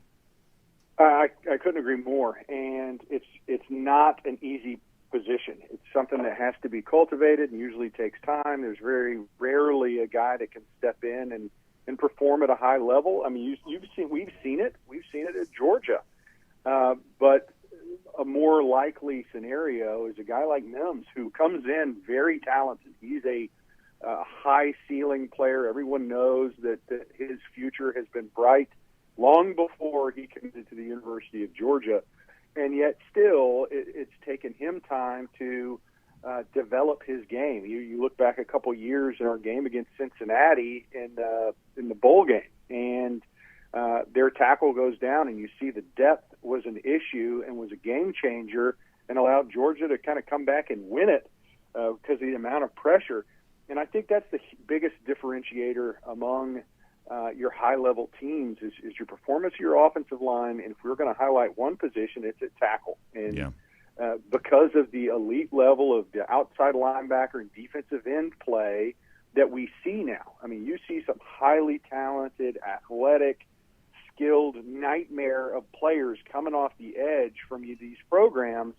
[SPEAKER 6] I couldn't agree more, and it's not an easy position. It's something that has to be cultivated and usually takes time. There's very rarely a guy that can step in and perform at a high level. I mean, we've seen it at Georgia. But a more likely scenario is a guy like Mims, who comes in very talented. He's a high ceiling player. Everyone knows that his future has been bright long before he committed to the University of Georgia. And yet still, it's taken him time to develop his game. You look back a couple years in our game against Cincinnati in the bowl game, and their tackle goes down, and you see the depth was an issue and was a game changer and allowed Georgia to kind of come back and win it because of the amount of pressure. And I think that's the biggest differentiator among your high-level teams is your performance of your offensive line. And if we're going to highlight one position, it's at tackle. And because of the elite level of the outside linebacker and defensive end play that we see now, I mean, you see some highly talented, athletic, skilled nightmare of players coming off the edge from these programs,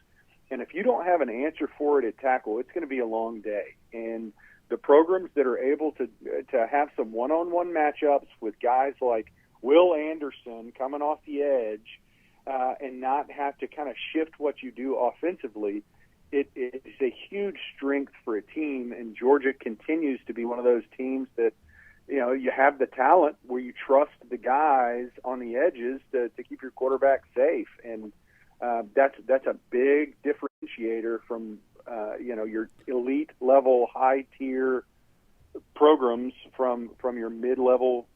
[SPEAKER 6] and if you don't have an answer for it at tackle, it's going to be a long day. And the programs that are able to have some one-on-one matchups with guys like Will Anderson coming off the edge and not have to kind of shift what you do offensively, it is a huge strength for a team, and Georgia continues to be one of those teams that you have the talent where you trust the guys on the edges to keep your quarterback safe, and that's a big differentiator from your elite level, high tier programs from your mid level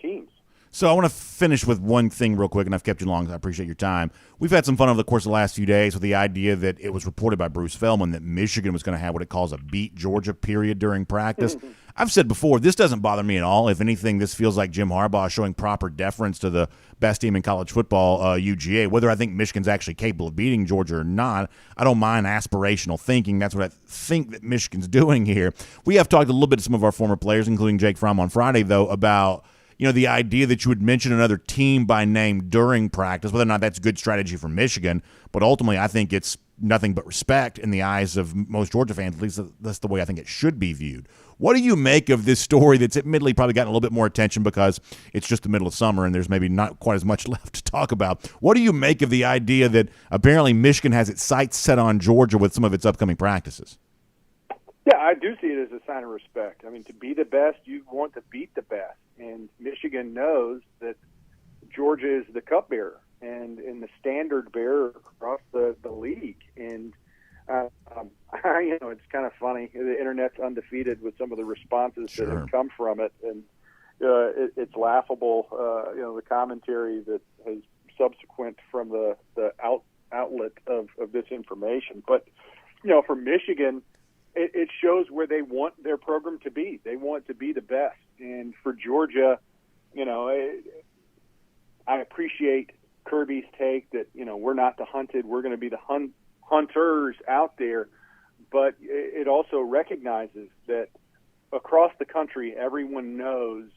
[SPEAKER 6] teams.
[SPEAKER 1] So I want to finish with one thing real quick, and I've kept you long, so I appreciate your time. We've had some fun over the course of the last few days with the idea that it was reported by Bruce Feldman that Michigan was going to have what it calls a beat Georgia period during practice. I've said before, this doesn't bother me at all. If anything, this feels like Jim Harbaugh showing proper deference to the best team in college football, UGA. Whether I think Michigan's actually capable of beating Georgia or not, I don't mind aspirational thinking. That's what I think that Michigan's doing here. We have talked a little bit to some of our former players, including Jake Fromm on Friday, though, about the idea that you would mention another team by name during practice, whether or not that's good strategy for Michigan. But ultimately, I think it's nothing but respect in the eyes of most Georgia fans. At least that's the way I think it should be viewed. What do you make of this story that's admittedly probably gotten a little bit more attention because it's just the middle of summer and there's maybe not quite as much left to talk about? What do you make of the idea that apparently Michigan has its sights set on Georgia with some of its upcoming practices?
[SPEAKER 6] Yeah, I do see it as a sign of respect. I mean, to be the best, you want to beat the best. And Michigan knows that Georgia is the cup bearer and the standard bearer across the league. And, it's kind of funny. The Internet's undefeated with some of the responses that have come from it. And it's laughable, the commentary that has subsequent from the outlet of this information. But, for Michigan, it shows where they want their program to be. They want to be the best. And for Georgia, I appreciate Kirby's take that, we're not the hunted, we're going to be the hunters out there. But it also recognizes that across the country, everyone knows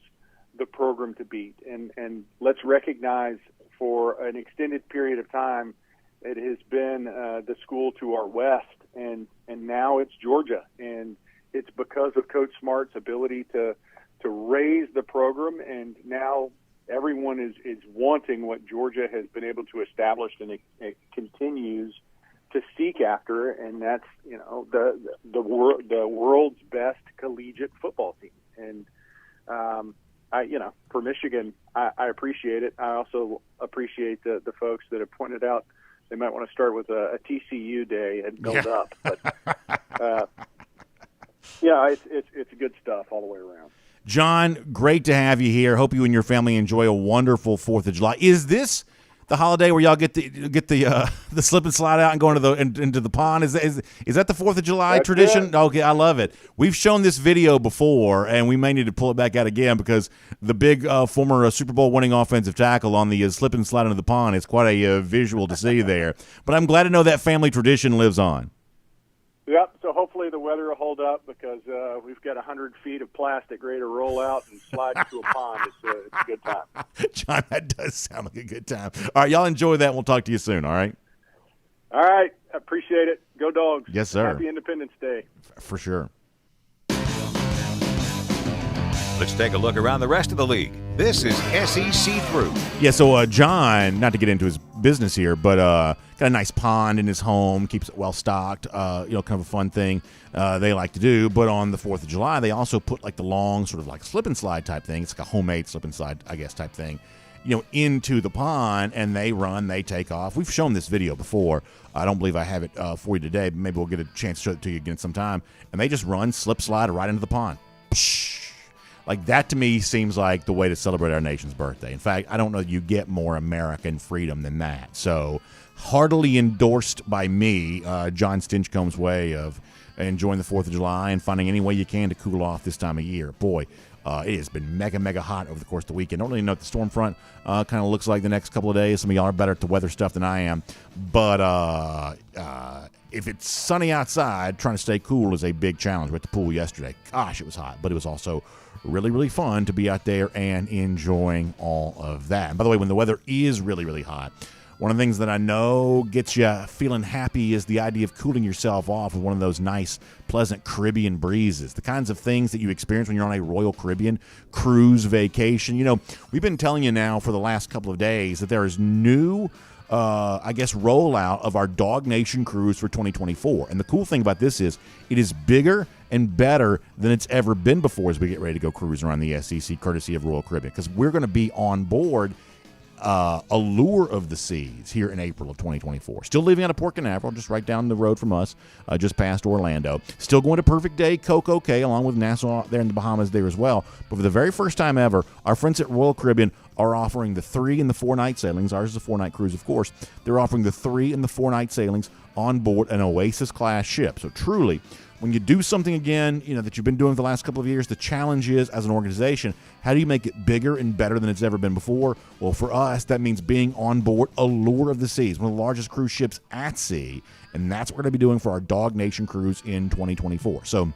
[SPEAKER 6] the program to beat. And let's recognize for an extended period of time, it has been the school to our west, and now it's Georgia. And it's because of Coach Smart's ability to raise the program, and now everyone is wanting what Georgia has been able to establish, and it continues to seek after, and that's the world's best collegiate football team. And for Michigan, I appreciate it. I also appreciate the folks that have pointed out they might want to start with a TCU day and build up. But it's good stuff all the way around.
[SPEAKER 1] John, great to have you here. Hope you and your family enjoy a wonderful 4th of July. Is this the holiday where y'all get the slip and slide out and go into the pond? Is that the 4th of July tradition?
[SPEAKER 6] It.
[SPEAKER 1] Okay, I love it. We've shown this video before, and we may need to pull it back out again because the big former Super Bowl winning offensive tackle on the slip and slide into the pond is quite a visual to see there. But I'm glad to know that family tradition lives on.
[SPEAKER 6] Yep. So hopefully the weather will hold up because we've got 100 feet of plastic ready to roll out and slide into a pond. It's a good time.
[SPEAKER 1] John, that does sound like a good time. All right, y'all enjoy that. We'll talk to you soon. All right.
[SPEAKER 6] All right. Appreciate it. Go Dogs.
[SPEAKER 1] Yes, sir.
[SPEAKER 6] Happy Independence Day.
[SPEAKER 1] For sure.
[SPEAKER 3] Let's take a look around the rest of the league. This is SEC Through.
[SPEAKER 1] Yeah, so John, not to get into his business here, but got a nice pond in his home, keeps it well stocked, kind of a fun thing they like to do. But on the 4th of July, they also put like the long sort of like slip and slide type thing. It's like a homemade slip and slide, I guess, type thing, into the pond, and they take off. We've shown this video before. I don't believe I have it for you today, but maybe we'll get a chance to show it to you again sometime. And they just run, slip, slide right into the pond. Psh! Like, that to me seems like the way to celebrate our nation's birthday. In fact, I don't know that you get more American freedom than that. So, heartily endorsed by me, John Stinchcomb's way of enjoying the 4th of July and finding any way you can to cool off this time of year. Boy, it has been mega, mega hot over the course of the weekend. Don't really know what the storm front kind of looks like the next couple of days. Some of y'all are better at the weather stuff than I am. But if it's sunny outside, trying to stay cool is a big challenge. We were at the pool yesterday. Gosh, it was hot, but it was also really, really fun to be out there and enjoying all of that. And by the way, when the weather is really, really hot, one of the things that I know gets you feeling happy is the idea of cooling yourself off with one of those nice, pleasant Caribbean breezes, the kinds of things that you experience when you're on a Royal Caribbean cruise vacation. We've been telling you now for the last couple of days that there is new rollout of our DawgNation cruise for 2024. And the cool thing about this is it is bigger and better than it's ever been before as we get ready to go cruising around the SEC, courtesy of Royal Caribbean, because we're going to be on board Allure of the Seas here in April of 2024. Still leaving out of Port Canaveral, just right down the road from us, just past Orlando. Still going to Perfect Day, Coco Cay, along with Nassau there in the Bahamas there as well. But for the very first time ever, our friends at Royal Caribbean are offering the 3 and the 4 night sailings. Ours is a 4 night cruise, of course. They're offering the 3 and the 4 night sailings on board an Oasis class ship. So truly, when you do something again, that you've been doing for the last couple of years, the challenge is, as an organization, how do you make it bigger and better than it's ever been before? Well, for us, that means being on board Allure of the Seas, one of the largest cruise ships at sea, and that's what we're going to be doing for our DawgNation cruise in 2024. So,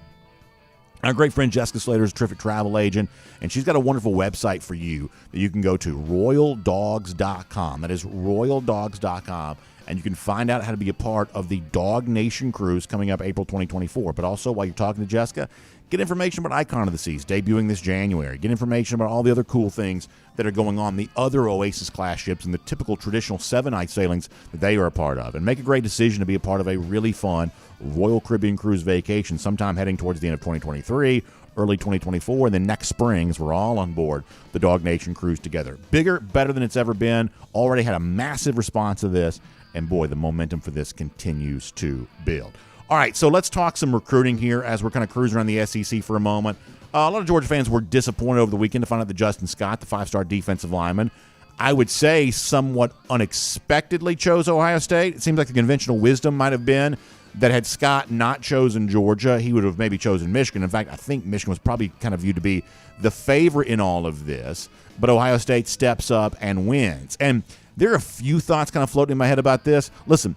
[SPEAKER 1] our great friend Jessica Slater is a terrific travel agent, and she's got a wonderful website for you that you can go to, royaldogs.com. That is royaldogs.com. And you can find out how to be a part of the DawgNation cruise coming up April 2024. But also, while you're talking to Jessica, get information about Icon of the Seas, debuting this January. Get information about all the other cool things that are going on, the other Oasis-class ships and the typical traditional 7-night sailings that they are a part of. And make a great decision to be a part of a really fun Royal Caribbean cruise vacation sometime heading towards the end of 2023, early 2024, and then next spring, as we're all on board the DawgNation cruise together. Bigger, better than it's ever been. Already had a massive response to this. And boy, the momentum for this continues to build. All right, so let's talk some recruiting here as we're kind of cruising around the SEC for a moment. A lot of Georgia fans were disappointed over the weekend to find out that Justin Scott, the 5-star defensive lineman, I would say somewhat unexpectedly chose Ohio State. It seems like the conventional wisdom might have been that had Scott not chosen Georgia, he would have maybe chosen Michigan. In fact, I think Michigan was probably kind of viewed to be the favorite in all of this. But Ohio State steps up and wins. And there are a few thoughts kind of floating in my head about this. Listen,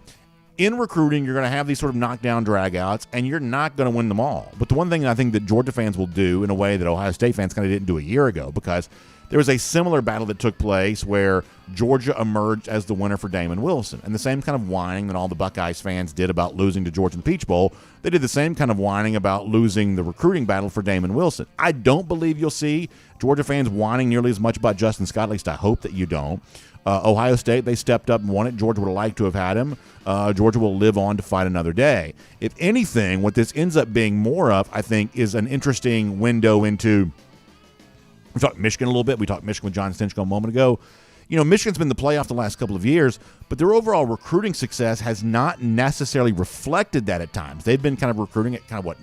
[SPEAKER 1] in recruiting, you're going to have these sort of knockdown dragouts, and you're not going to win them all. But the one thing I think that Georgia fans will do in a way that Ohio State fans kind of didn't do a year ago, because there was a similar battle that took place where Georgia emerged as the winner for Damon Wilson. And the same kind of whining that all the Buckeyes fans did about losing to Georgia in the Peach Bowl, they did the same kind of whining about losing the recruiting battle for Damon Wilson. I don't believe you'll see Georgia fans whining nearly as much about Justin Scott. At least I hope that you don't. Ohio State, they stepped up and won it. Georgia would have liked to have had him. Georgia will live on to fight another day. If anything, what this ends up being more of, I think, is an interesting window into – we talked Michigan a little bit. We talked Michigan with John Stinchcomb a moment ago. Michigan's been in the playoff the last couple of years, but their overall recruiting success has not necessarily reflected that at times. They've been kind of recruiting at kind of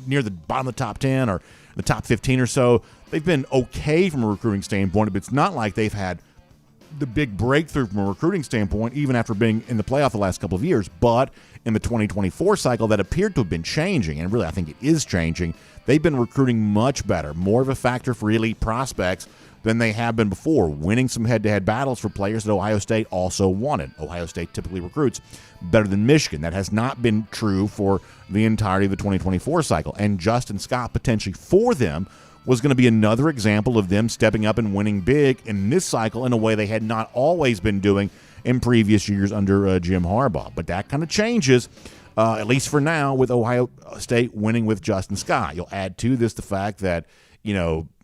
[SPEAKER 1] near the bottom of the top 10 or the top 15 or so. They've been okay from a recruiting standpoint, but it's not like they've had the big breakthrough from a recruiting standpoint, even after being in the playoff the last couple of years. But in the 2024 cycle, that appeared to have been changing, and really I think it is changing. They've been recruiting much better, more of a factor for elite prospects than they have been before, winning some head-to-head battles for players that Ohio State also wanted. Ohio State typically recruits better than Michigan. That has not been true for the entirety of the 2024 cycle. And Justin Scott, potentially for them, was going to be another example of them stepping up and winning big in this cycle in a way they had not always been doing in previous years under Jim Harbaugh. But that kind of changes, at least for now, with Ohio State winning with Justin Scott. You'll add to this the fact that,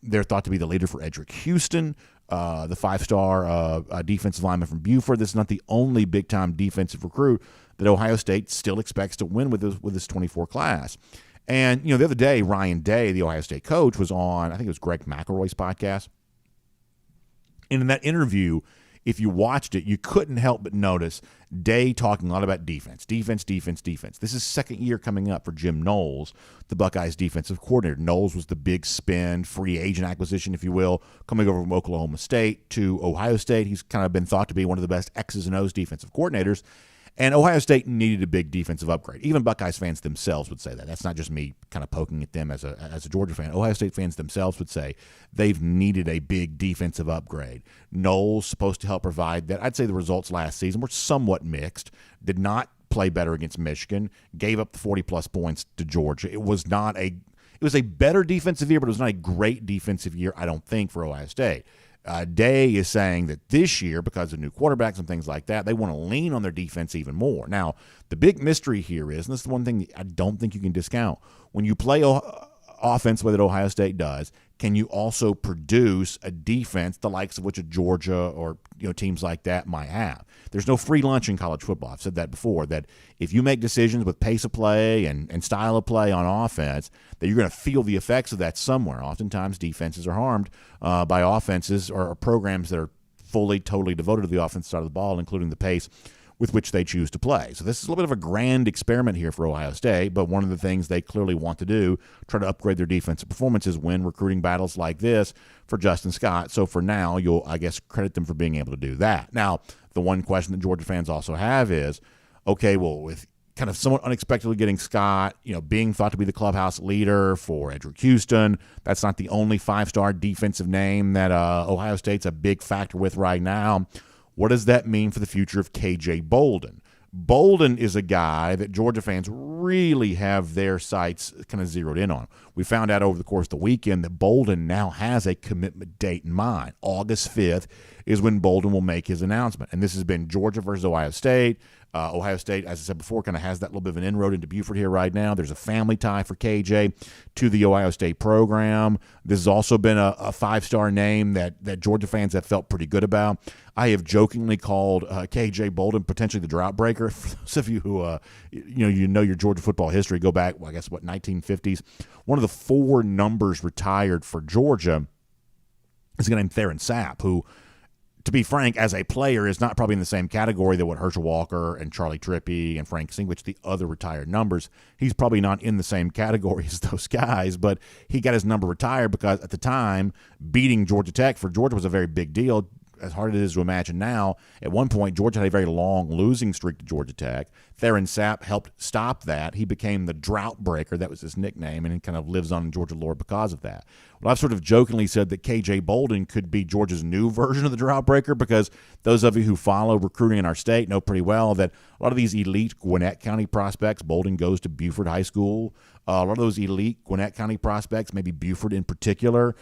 [SPEAKER 1] they're thought to be the leader for Edric Houston, the five-star defensive lineman from Buford. This is not the only big-time defensive recruit that Ohio State still expects to win with this 24 class. And, the other day, Ryan Day, the Ohio State coach, was on, I think it was Greg McElroy's podcast. And in that interview, if you watched it, you couldn't help but notice Day talking a lot about defense. This is second year coming up for Jim Knowles, the Buckeyes defensive coordinator. Knowles was the big spend, free agent acquisition, if you will, coming over from Oklahoma State to Ohio State. He's kind of been thought to be one of the best X's and O's defensive coordinators. And Ohio State needed a big defensive upgrade. Even Buckeyes fans themselves would say that. That's not just me kind of poking at them as a Georgia fan. Ohio State fans themselves would say they've needed a big defensive upgrade. Knowles supposed to help provide that. I'd say the results last season were somewhat mixed. Did not play better against Michigan. Gave up the 40-plus points to Georgia. It was a better defensive year, but it was not a great defensive year, I don't think, for Ohio State. Day is saying that this year, because of new quarterbacks and things like that, they want to lean on their defense even more. Now, the big mystery here is, and this is the one thing that I don't think you can discount, when you play offense the way that Ohio State does, can you also produce a defense the likes of which a Georgia or teams like that might have? There's no free lunch in college football. I've said that before, that if you make decisions with pace of play and style of play on offense, that you're going to feel the effects of that somewhere. Oftentimes defenses are harmed by offenses or programs that are totally devoted to the offensive side of the ball, including the pace with which they choose to play. So this is a little bit of a grand experiment here for Ohio State, but one of the things they clearly want to do, try to upgrade their defensive performances, win recruiting battles like this for Justin Scott. So for now, you'll, I guess, credit them for being able to do that. Now, the one question that Georgia fans also have is, okay, well, with kind of somewhat unexpectedly getting Scott, being thought to be the clubhouse leader for Edric Houston, that's not the only five-star defensive name that Ohio State's a big factor with right now. What does that mean for the future of KJ Bolden? Bolden is a guy that Georgia fans really have their sights kind of zeroed in on. We found out over the course of the weekend that Bolden now has a commitment date in mind. August 5th is when Bolden will make his announcement. And this has been Georgia versus Ohio State. Ohio State, as I said before, kind of has that little bit of an inroad into Buford here right now. There's a family tie for KJ to the Ohio State program. This has also been a five-star name that Georgia fans have felt pretty good about. I have jokingly called KJ Bolden potentially the drought breaker. For those of you who you know your Georgia football history, go back, 1950s. One of the four numbers retired for Georgia is a guy named Theron Sapp, who, to be frank, as a player, is not probably in the same category that what Herschel Walker and Charlie Trippi and Frank Singwich, the other retired numbers. He's probably not in the same category as those guys, but he got his number retired because at the time, beating Georgia Tech for Georgia was a very big deal. As hard as it is to imagine now, at one point, Georgia had a very long losing streak to Georgia Tech. Theron Sapp helped stop that. He became the drought breaker. That was his nickname, and he kind of lives on in Georgia lore because of that. Well, I've sort of jokingly said that KJ Bolden could be Georgia's new version of the drought breaker, because those of you who follow recruiting in our state know pretty well that a lot of these elite Gwinnett County prospects, Bolden goes to Buford High School. A lot of those elite Gwinnett County prospects, maybe Buford in particular,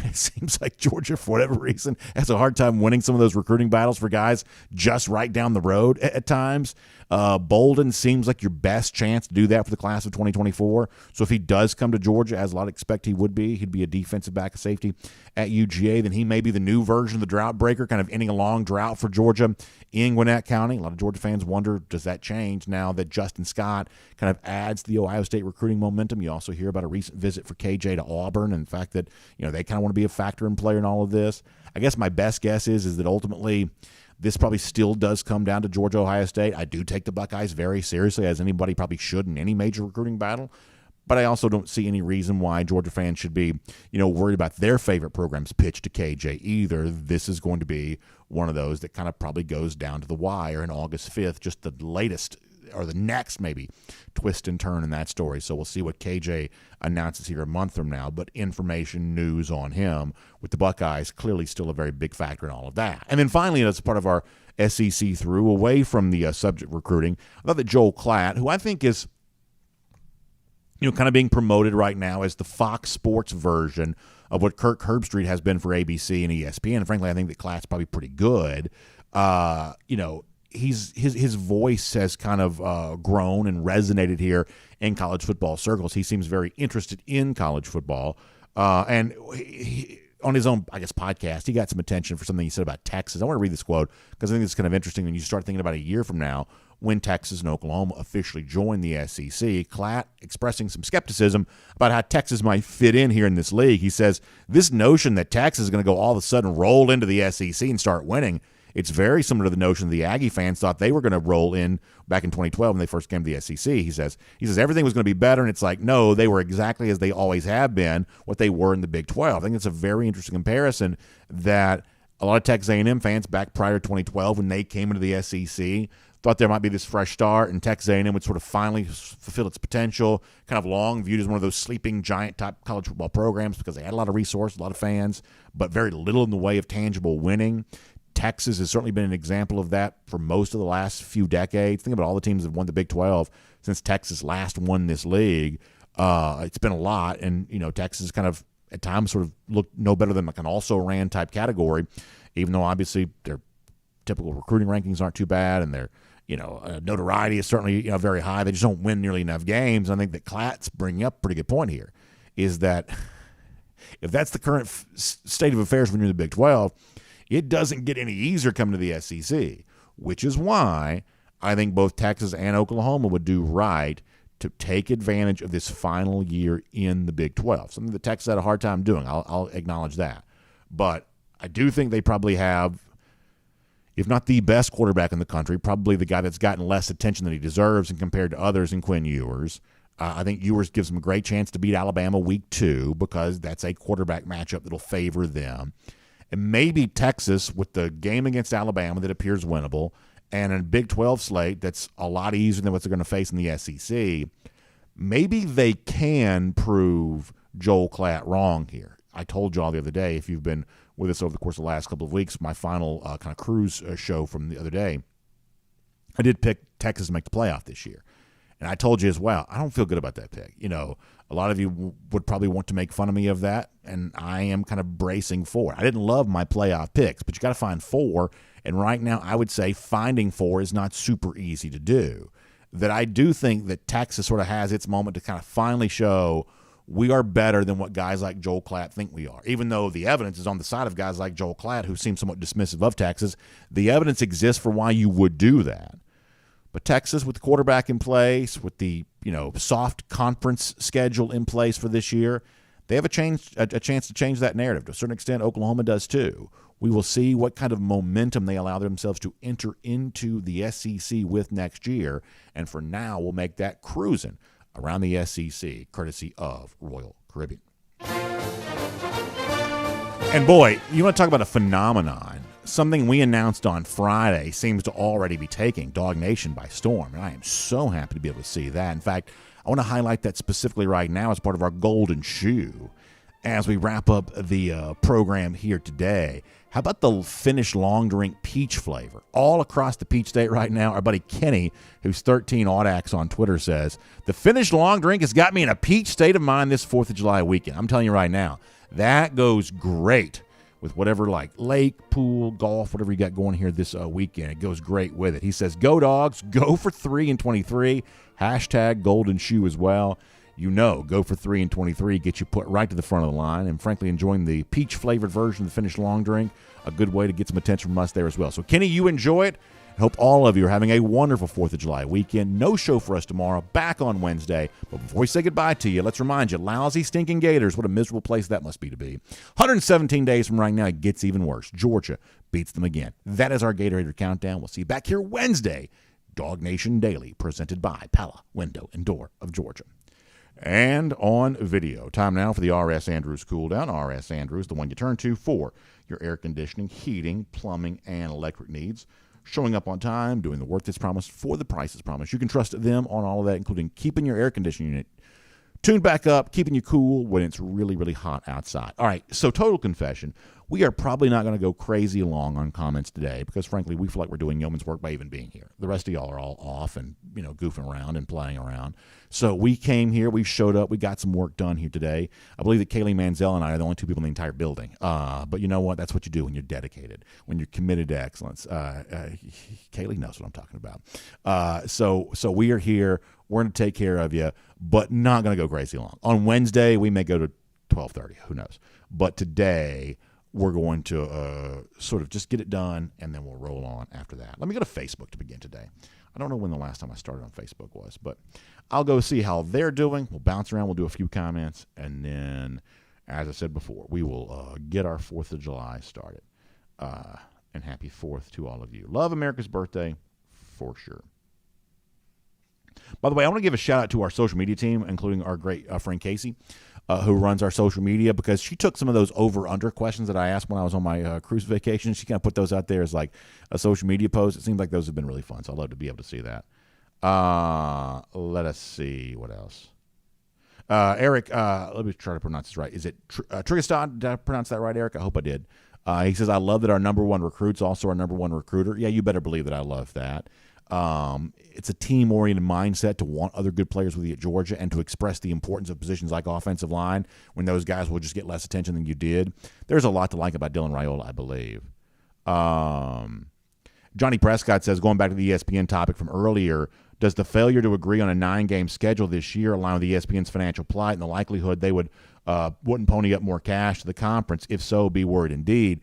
[SPEAKER 1] it seems like Georgia, for whatever reason, has a hard time winning some of those recruiting battles for guys just right down the road at times. Bolden seems like your best chance to do that for the class of 2024. So if he does come to Georgia, as a lot expect he would be, he'd be a defensive back of safety at UGA, then he may be the new version of the drought breaker, kind of ending a long drought for Georgia in Gwinnett County. A lot of Georgia fans wonder, does that change now that Justin Scott kind of adds to the Ohio State recruiting momentum? You also hear about a recent visit for KJ to Auburn and the fact that, they kind of want to be a factor and player in all of this. I guess my best guess is that ultimately this probably still does come down to Georgia, Ohio State. I do take the Buckeyes very seriously, as anybody probably should in any major recruiting battle. But I also don't see any reason why Georgia fans should be, worried about their favorite program's pitch to KJ either. This is going to be one of those that kind of probably goes down to the wire in August 5th, just the latest or the next maybe twist and turn in that story. So we'll see what KJ announces here a month from now. But information, news on him with the Buckeyes clearly still a very big factor in all of that. And then finally, as part of our SEC through, away from the subject recruiting, I thought that Joel Klatt, who I think is kind of being promoted right now as the Fox Sports version of what Kirk Herbstreit has been for ABC and ESPN. And frankly, I think that Klatt's probably pretty good. His voice has kind of grown and resonated here in college football circles. He seems very interested in college football. And on his own, podcast, he got some attention for something he said about Texas. I want to read this quote because I think it's kind of interesting when you start thinking about a year from now when Texas and Oklahoma officially join the SEC. Klatt expressing some skepticism about how Texas might fit in here in this league. He says, this notion that Texas is going to go all of a sudden roll into the SEC and start winning, it's very similar to the notion the Aggie fans thought they were going to roll in back in 2012 when they first came to the SEC. He says everything was going to be better, and it's like, no, they were exactly as they always have been, what they were in the Big 12. I think it's a very interesting comparison that a lot of Texas A&M fans back prior to 2012 when they came into the SEC thought there might be this fresh start, and Texas A&M would sort of finally fulfill its potential, kind of long viewed as one of those sleeping giant type college football programs because they had a lot of resource, a lot of fans, but very little in the way of tangible winning. Texas has certainly been an example of that for most of the last few decades. Think about all the teams that have won the Big 12 since Texas last won this league. It's been a lot, and Texas kind of at times sort of looked no better than like an also-ran type category, even though obviously their typical recruiting rankings aren't too bad, and their notoriety is certainly very high. They just don't win nearly enough games. I think that Klatt's bringing up a pretty good point here, is that if that's the current state of affairs when you're in the Big 12, it doesn't get any easier coming to the SEC, which is why I think both Texas and Oklahoma would do right to take advantage of this final year in the Big 12, something that Texas had a hard time doing. I'll acknowledge that. But I do think they probably have, if not the best quarterback in the country, probably the guy that's gotten less attention than he deserves and compared to others in Quinn Ewers. I think Ewers gives them a great chance to beat Alabama week 2 because that's a quarterback matchup that'll favor them. And maybe Texas, with the game against Alabama that appears winnable, and a Big 12 slate that's a lot easier than what they're going to face in the SEC, maybe they can prove Joel Klatt wrong here. I told y'all the other day, if you've been with us over the course of the last couple of weeks, my final kind of cruise show from the other day, I did pick Texas to make the playoff this year. And I told you as well, I don't feel good about that pick. A lot of you would probably want to make fun of me of that, and I am kind of bracing for it. I didn't love my playoff picks, but you got to find 4, and right now I would say finding 4 is not super easy to do. That I do think that Texas sort of has its moment to kind of finally show we are better than what guys like Joel Klatt think we are. Even though the evidence is on the side of guys like Joel Klatt, who seem somewhat dismissive of Texas, the evidence exists for why you would do that. But Texas, with the quarterback in place, with the soft conference schedule in place for this year, they have a chance to change that narrative. To a certain extent, Oklahoma does too. We will see what kind of momentum they allow themselves to enter into the SEC with next year. And for now, we'll make that cruising around the SEC, courtesy of Royal Caribbean. And boy, you want to talk about a phenomenon. Something we announced on Friday seems to already be taking DawgNation by storm, and I am so happy to be able to see that. In fact, I want to highlight that specifically right now as part of our Golden Shoe as we wrap up the program here today. How about the Finnish long drink peach flavor? All across the Peach State right now, our buddy Kenny, who's 13 Audax on Twitter, says, the Finnish long drink has got me in a peach state of mind this 4th of July weekend. I'm telling you right now, that goes great with whatever, like lake, pool, golf, whatever you got going here this weekend. It goes great with it. He says, go Dogs, go for 3 in 23. Hashtag Golden Shoe as well. Go for 3 in 23, get you put right to the front of the line. And frankly, enjoying the peach-flavored version of the Finnish long drink, a good way to get some attention from us there as well. So, Kenny, you enjoy it. I hope all of you are having a wonderful 4th of July weekend. No show for us tomorrow, back on Wednesday. But before we say goodbye to you, let's remind you, lousy, stinking Gators, what a miserable place that must be to be. 117 days from right now, it gets even worse. Georgia beats them again. That is our Gator Hater countdown. We'll see you back here Wednesday. DawgNation Daily, presented by Pella, Window and Door of Georgia. and on video. Time now for the R.S. Andrews Cool Down. R.S. Andrews, the one you turn to for your air conditioning, heating, plumbing, and electric needs. Showing up on time, doing the work that's promised for the price that's promised. You can trust them on all of that, including keeping your air conditioning unit tuned back up, keeping you cool when it's really, really hot outside. All right, so total confession. We are probably not going to go crazy long on comments today because, frankly, we feel like we're doing yeoman's work by even being here. The rest of y'all are all off and, goofing around and playing around. So we came here, we showed up, we got some work done here today. I believe that Kaylee Manziel and I are the only two people in the entire building. But you know what? That's what you do when you're dedicated, when you're committed to excellence. Kaylee knows what I'm talking about. So we are here. We're going to take care of you, but not going to go crazy long. On Wednesday, we may go to 12:30. Who knows? But today, we're going to sort of just get it done, and then we'll roll on after that. Let me go to Facebook to begin today. I don't know when the last time I started on Facebook was, but I'll go see how they're doing. We'll bounce around. We'll do a few comments, and then, as I said before, we will get our 4th of July started. And happy 4th to all of you. Love America's birthday, for sure. By the way, I want to give a shout-out to our social media team, including our great friend Casey, who runs our social media, because she took some of those over-under questions that I asked when I was on my cruise vacation. She kind of put those out there as like a social media post. It seems like those have been really fun, so I'd love to be able to see that. Let us see what else. Eric, let me try to pronounce this right. Is it Trigastad? Did I pronounce that right, Eric? I hope I did. He says, I love that our number one recruit's also our number one recruiter. Yeah, you better believe that I love that. It's a team-oriented mindset to want other good players with you at Georgia and to express the importance of positions like offensive line when those guys will just get less attention than you did. There's a lot to like about Dylan Raiola, I believe. Johnny Prescott says, going back to the ESPN topic from earlier, does the failure to agree on a 9-game schedule this year align with ESPN's financial plight and the likelihood they wouldn't pony up more cash to the conference? If so, be worried indeed.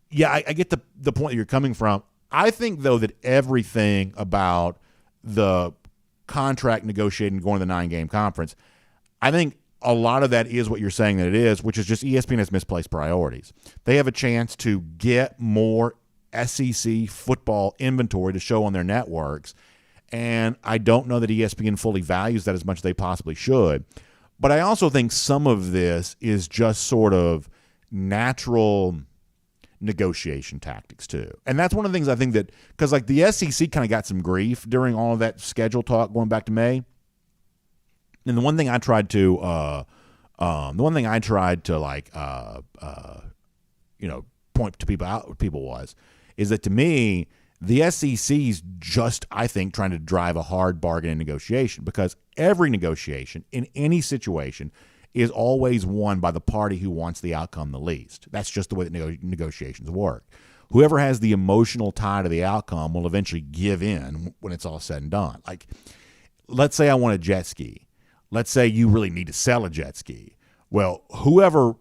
[SPEAKER 1] Yeah, I get the point that you're coming from. I think, though, that everything about the contract negotiating going to the 9-game conference, I think a lot of that is what you're saying that it is, which is just ESPN has misplaced priorities. They have a chance to get more SEC football inventory to show on their networks, and I don't know that ESPN fully values that as much as they possibly should. But I also think some of this is just sort of natural negotiation tactics too. And that's one of the things I think that, because like the SEC kind of got some grief during all of that schedule talk going back to May. And the one thing I tried to point to people is that to me, the SEC's just, I think, trying to drive a hard bargain in negotiation, because every negotiation in any situation is always won by the party who wants the outcome the least. That's just the way that negotiations work. Whoever has the emotional tie to the outcome will eventually give in when it's all said and done. Like, let's say I want a jet ski. Let's say you really need to sell a jet ski. Well, whoever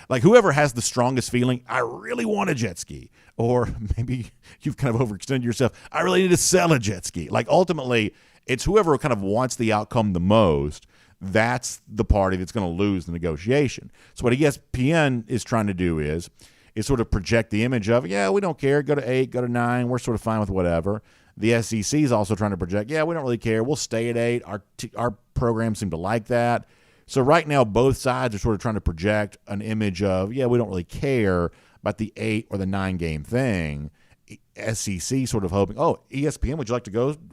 [SPEAKER 1] has the strongest feeling, I really want a jet ski, or maybe you've kind of overextended yourself, I really need to sell a jet ski. Like, ultimately, it's whoever kind of wants the outcome the most. That's the party that's going to lose the negotiation. So what ESPN is trying to do is sort of project the image of, yeah, we don't care, go to 8, go to 9, we're sort of fine with whatever. The SEC is also trying to project, yeah, we don't really care, we'll stay at 8, our programs seem to like that. So right now both sides are sort of trying to project an image of, yeah, we don't really care about the 8 or the 9-game thing. SEC sort of hoping, oh, ESPN, would you like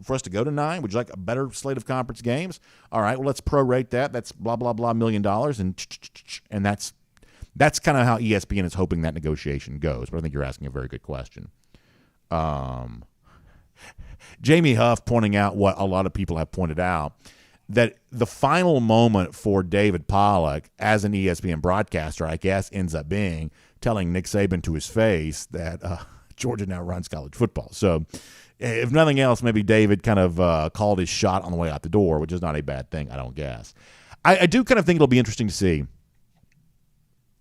[SPEAKER 1] for us to go to 9? Would you like a better slate of conference games? All right, well, let's prorate that. That's blah, blah, blah, $1 million. And that's kind of how ESPN is hoping that negotiation goes. But I think you're asking a very good question. Jamie Huff pointing out what a lot of people have pointed out, that the final moment for David Pollack as an ESPN broadcaster, I guess, ends up being telling Nick Saban to his face that Georgia now runs college football. So if nothing else, maybe David kind of called his shot on the way out the door, which is not a bad thing, I don't guess. I do kind of think it'll be interesting to see,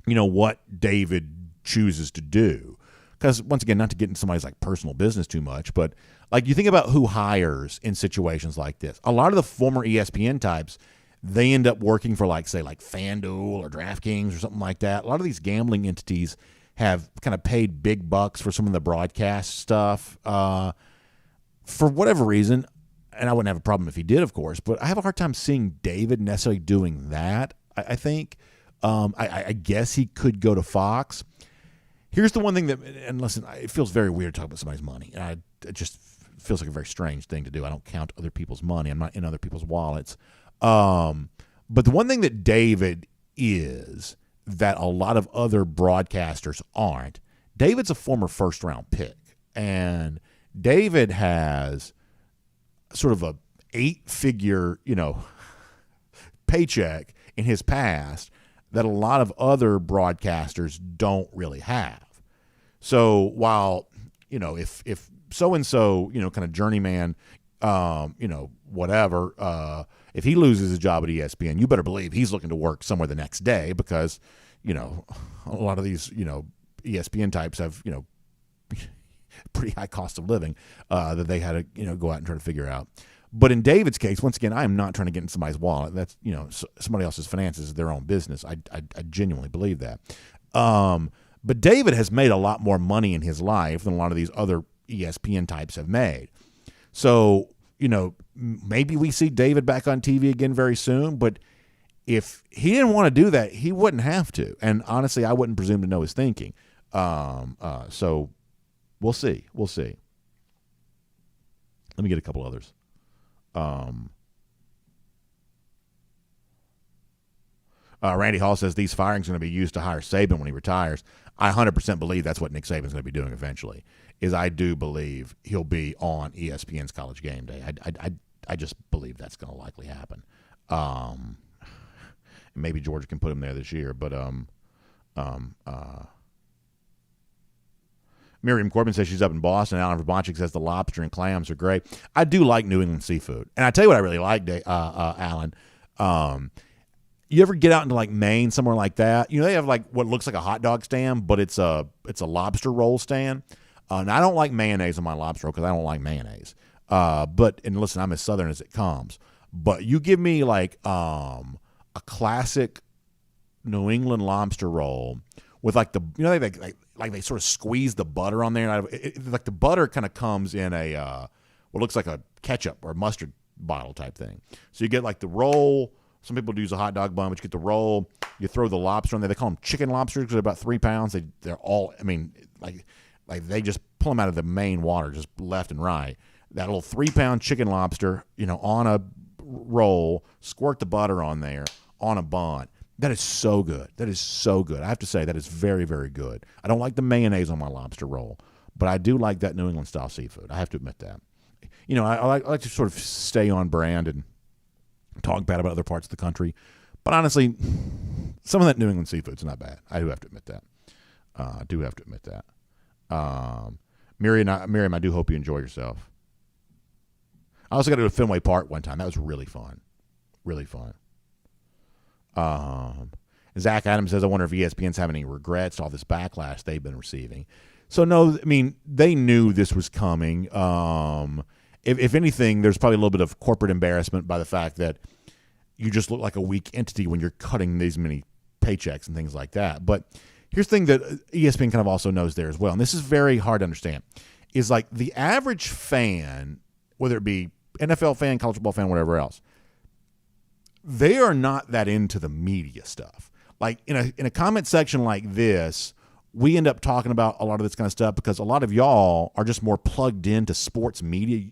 [SPEAKER 1] what David chooses to do. Because, once again, not to get into somebody's like personal business too much, but like you think about who hires in situations like this. A lot of the former ESPN types, they end up working for say FanDuel or DraftKings or something like that. A lot of these gambling entities have kind of paid big bucks for some of the broadcast stuff. For whatever reason, and I wouldn't have a problem if he did, of course, but I have a hard time seeing David necessarily doing that. I think. I guess he could go to Fox. Here's the one thing that, and listen, it feels very weird to talk about somebody's money. And it just feels like a very strange thing to do. I don't count other people's money. I'm not in other people's wallets. But the one thing that David is that a lot of other broadcasters aren't, David's a former first-round pick. And David has sort of a 8-figure, paycheck in his past that a lot of other broadcasters don't really have. So while, if so-and-so, kind of journeyman, whatever, if he loses his job at ESPN, you better believe he's looking to work somewhere the next day because, a lot of these, ESPN types have, pretty high cost of living that they had to, go out and try to figure out. But in David's case, once again, I am not trying to get in somebody's wallet. That's, somebody else's finances is their own business. I genuinely believe that. But David has made a lot more money in his life than a lot of these other ESPN types have made. So, maybe we see David back on TV again very soon, but if he didn't want to do that, he wouldn't have to. And honestly, I wouldn't presume to know his thinking. So we'll see. We'll see. Let me get a couple others. Randy Hall says these firings are going to be used to hire Saban when he retires. I 100% believe that's what Nick Saban's going to be doing eventually. I do believe he'll be on ESPN's College Game Day. I just believe that's going to likely happen. Maybe Georgia can put him there this year, but Miriam Corbin says she's up in Boston. Alan Verbonchik says the lobster and clams are great. I do like New England seafood. And I tell you what I really like, Alan. You ever get out into like Maine, somewhere like that? They have like what looks like a hot dog stand, but it's a lobster roll stand. And I don't like mayonnaise on my lobster roll because I don't like mayonnaise. And listen, I'm as Southern as it comes. But you give me like a classic New England lobster roll with like they sort of squeeze the butter on there. Like the butter kind of comes in a what looks like a ketchup or mustard bottle type thing. So you get like the roll. Some people use a hot dog bun, but you get the roll. You throw the lobster on there. They call them chicken lobsters because they're about 3 pounds. They're all, like they just pull them out of the main water, just left and right. That little 3-pound chicken lobster, on a roll, squirt the butter on there on a bun. That is so good. That is so good. I have to say that is very, very good. I don't like the mayonnaise on my lobster roll, but I do like that New England style seafood. I have to admit that. I like to sort of stay on brand and talk bad about other parts of the country. But honestly, some of that New England seafood's not bad. I do have to admit that. Miriam, I do hope you enjoy yourself. I also got to go to Fenway Park one time. That was really fun. Really fun. Zach Adams says, I wonder if ESPN's having any regrets to all this backlash they've been receiving. So, no, they knew this was coming. If anything, there's probably a little bit of corporate embarrassment by the fact that you just look like a weak entity when you're cutting these many paychecks and things like that. But here's the thing that ESPN kind of also knows there as well, and this is very hard to understand, is like the average fan, whether it be NFL fan, college football fan, whatever else, they are not that into the media stuff. Like in a comment section like this, we end up talking about a lot of this kind of stuff because a lot of y'all are just more plugged into sports media.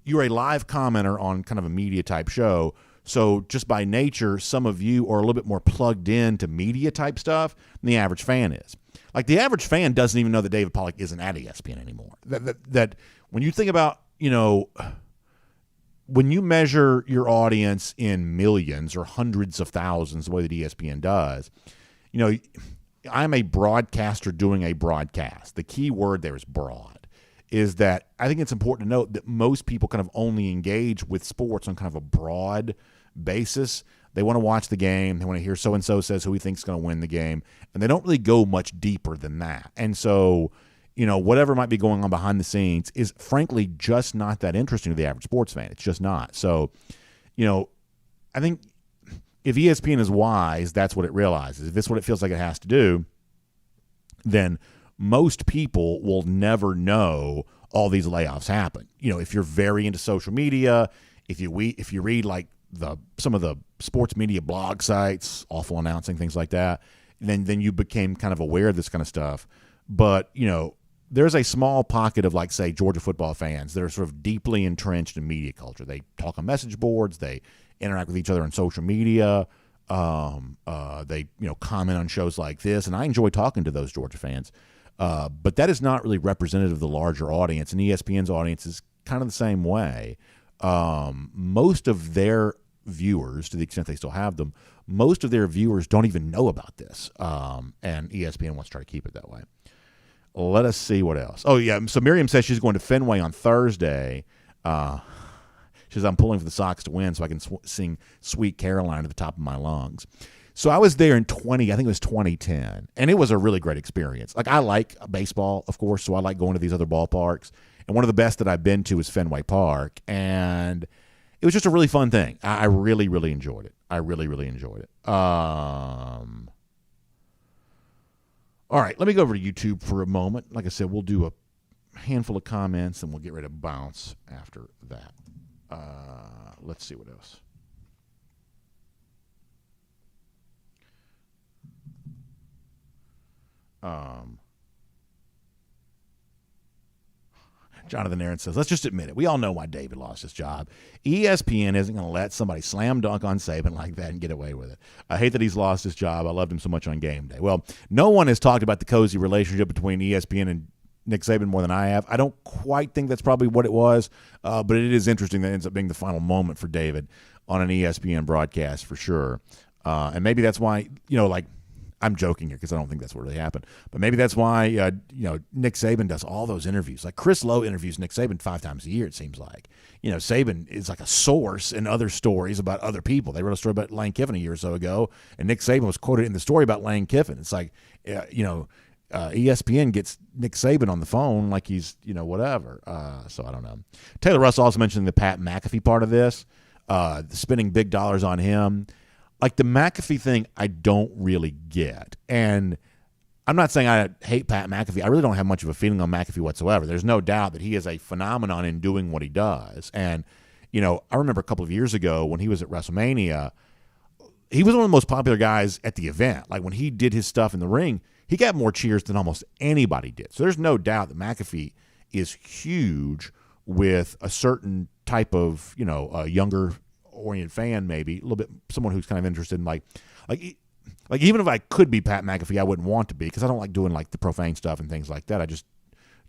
[SPEAKER 1] You're a live commenter on kind of a media type show. So just by nature, some of you are a little bit more plugged into media type stuff than the average fan is. Like the average fan doesn't even know that David Pollack isn't at ESPN anymore. That when you think about, when you measure your audience in millions or hundreds of thousands, the way that ESPN does, I'm a broadcaster doing a broadcast. The key word there is broad. Is that I think it's important to note that most people kind of only engage with sports on kind of a broad basis. They want to watch the game. They want to hear so-and-so says who he thinks is going to win the game. And they don't really go much deeper than that. And so, whatever might be going on behind the scenes is frankly just not that interesting to the average sports fan. It's just not. So, I think if ESPN is wise, that's what it realizes. If it's what it feels like it has to do, then most people will never know all these layoffs happen. If you're very into social media, if you read like some of the sports media blog sites, awful announcing, things like that, then you became kind of aware of this kind of stuff. But, there's a small pocket of, like, say, Georgia football fans that are sort of deeply entrenched in media culture. They talk on message boards. They interact with each other on social media. They, comment on shows like this. And I enjoy talking to those Georgia fans. But that is not really representative of the larger audience, and ESPN's audience is kind of the same way. Most of their viewers, to the extent they still have them, most of their viewers don't even know about this, and ESPN wants to try to keep it that way. Let us see what else. Oh, yeah, so Miriam says she's going to Fenway on Thursday. She says, I'm pulling for the Sox to win so I can sing Sweet Caroline at the top of my lungs. So I was there in 2010, and it was a really great experience. Like, I like baseball, of course, so I like going to these other ballparks. And one of the best that I've been to is Fenway Park, and it was just a really fun thing. I really, really enjoyed it. I really, really enjoyed it. All right, let me go over to YouTube for a moment. Like I said, we'll do a handful of comments, and we'll get ready to bounce after that. Let's see what else. Jonathan Aaron says, let's just admit it. We all know why David lost his job. ESPN isn't going to let somebody slam dunk on Saban like that and get away with it. I hate that he's lost his job. I loved him so much on game day. Well, no one has talked about the cozy relationship between ESPN and Nick Saban more than I have. I don't quite think that's probably what it was, but it is interesting that it ends up being the final moment for David on an ESPN broadcast for sure. And maybe that's why, I'm joking here because I don't think that's what really happened. But maybe that's why, Nick Saban does all those interviews. Like Chris Lowe interviews Nick Saban 5 times a year, it seems like. Saban is like a source in other stories about other people. They wrote a story about Lane Kiffin a year or so ago, and Nick Saban was quoted in the story about Lane Kiffin. It's like, ESPN gets Nick Saban on the phone like he's, whatever. So I don't know. Taylor Russ also mentioned the Pat McAfee part of this, spending big dollars on him. Like the McAfee thing, I don't really get. And I'm not saying I hate Pat McAfee. I really don't have much of a feeling on McAfee whatsoever. There's no doubt that he is a phenomenon in doing what he does. And, I remember a couple of years ago when he was at WrestleMania, he was one of the most popular guys at the event. Like when he did his stuff in the ring, he got more cheers than almost anybody did. So there's no doubt that McAfee is huge with a certain type of, a younger oriented fan, maybe a little bit, someone who's kind of interested in like even if I could be Pat McAfee, I wouldn't want to be because I don't like doing like the profane stuff and things like that. I just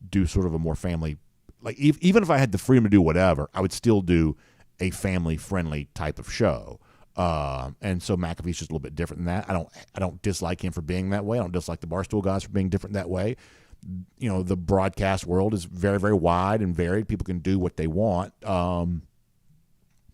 [SPEAKER 1] do sort of a more family, like even if I had the freedom to do whatever, I would still do a family friendly type of show. And so McAfee's just a little bit different than that. I don't dislike him for being that way. I don't dislike the Barstool guys for being different that way. The broadcast world is very, very wide and varied. People can do what they want.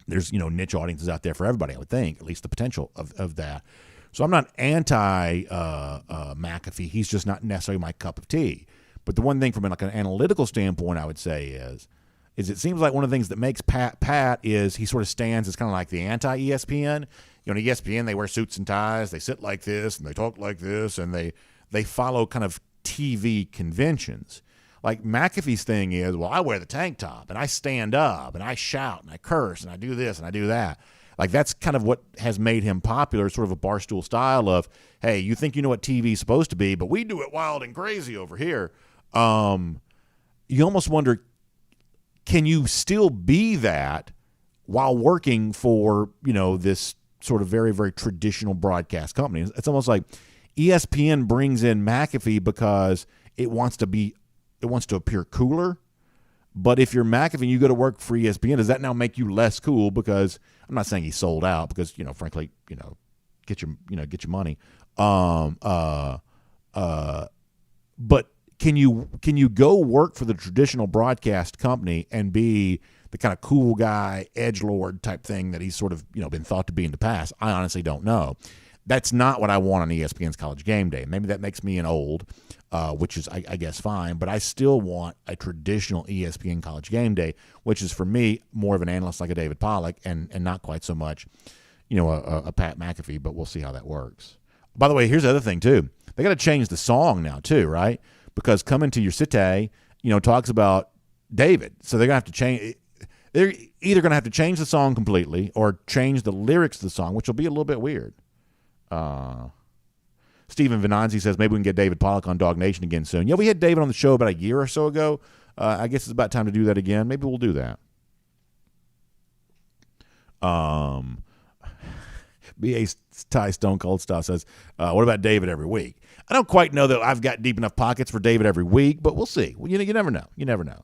[SPEAKER 1] There's, niche audiences out there for everybody, I would think, at least the potential of that. So I'm not anti McAfee. He's just not necessarily my cup of tea. But the one thing from an analytical standpoint I would say is it seems like one of the things that makes Pat is he sort of stands as kind of like the anti-ESPN. ESPN, they wear suits and ties, they sit like this, and they talk like this, and they follow kind of TV conventions. Like McAfee's thing is, well, I wear the tank top, and I stand up, and I shout, and I curse, and I do this, and I do that. Like that's kind of what has made him popular, sort of a Barstool style of, hey, you think you know what TV is supposed to be, but we do it wild and crazy over here. You almost wonder, can you still be that while working for, this sort of very, very traditional broadcast company? It's almost like ESPN brings in McAfee because it wants to appear cooler. But if you're McAfee and you go to work for ESPN, does that now make you less cool? Because I'm not saying he's sold out because, frankly, get your money. But can you go work for the traditional broadcast company and be the kind of cool guy, edgelord type thing that he's sort of, been thought to be in the past? I honestly don't know. That's not what I want on ESPN's College Game Day. Maybe that makes me an old, which is, I guess, fine. But I still want a traditional ESPN College Game Day, which is, for me, more of an analyst like a David Pollack and not quite so much, a Pat McAfee. But we'll see how that works. By the way, here's the other thing, too. They got to change the song now, too, right? Because Coming to Your City, talks about David. So they're going to have to change. They're either going to have to change the song completely or change the lyrics to the song, which will be a little bit weird. Stephen Venanzi says maybe we can get David Pollack on DawgNation again soon. Yeah, we had David on the show about a year or so ago. I guess it's about time to do that again. Maybe we'll do that. B.A. Ty Stone Cold Style says, what about David every week? I don't quite know that I've got deep enough pockets for David every week, but we'll see. Well, you never know. You never know.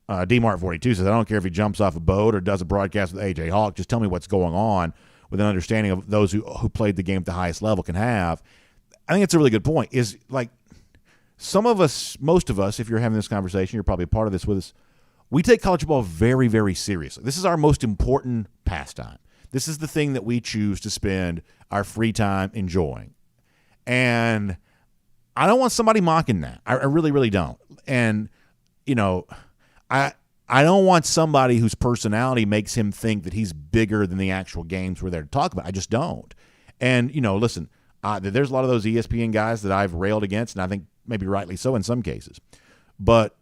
[SPEAKER 1] DMart42 says, I don't care if he jumps off a boat or does a broadcast with AJ Hawk. Just tell me what's going on with an understanding of those who played the game at the highest level can have. I think it's a really good point. Is like some of us, most of us, if you're having this conversation, you're probably a part of this with us, we take college football very, very seriously. This is our most important pastime. This is the thing that we choose to spend our free time enjoying. And I don't want somebody mocking that. I really, really don't. And, I don't want somebody whose personality makes him think that he's bigger than the actual games we're there to talk about. I just don't. And, listen, there's a lot of those ESPN guys that I've railed against, and I think maybe rightly so in some cases. But,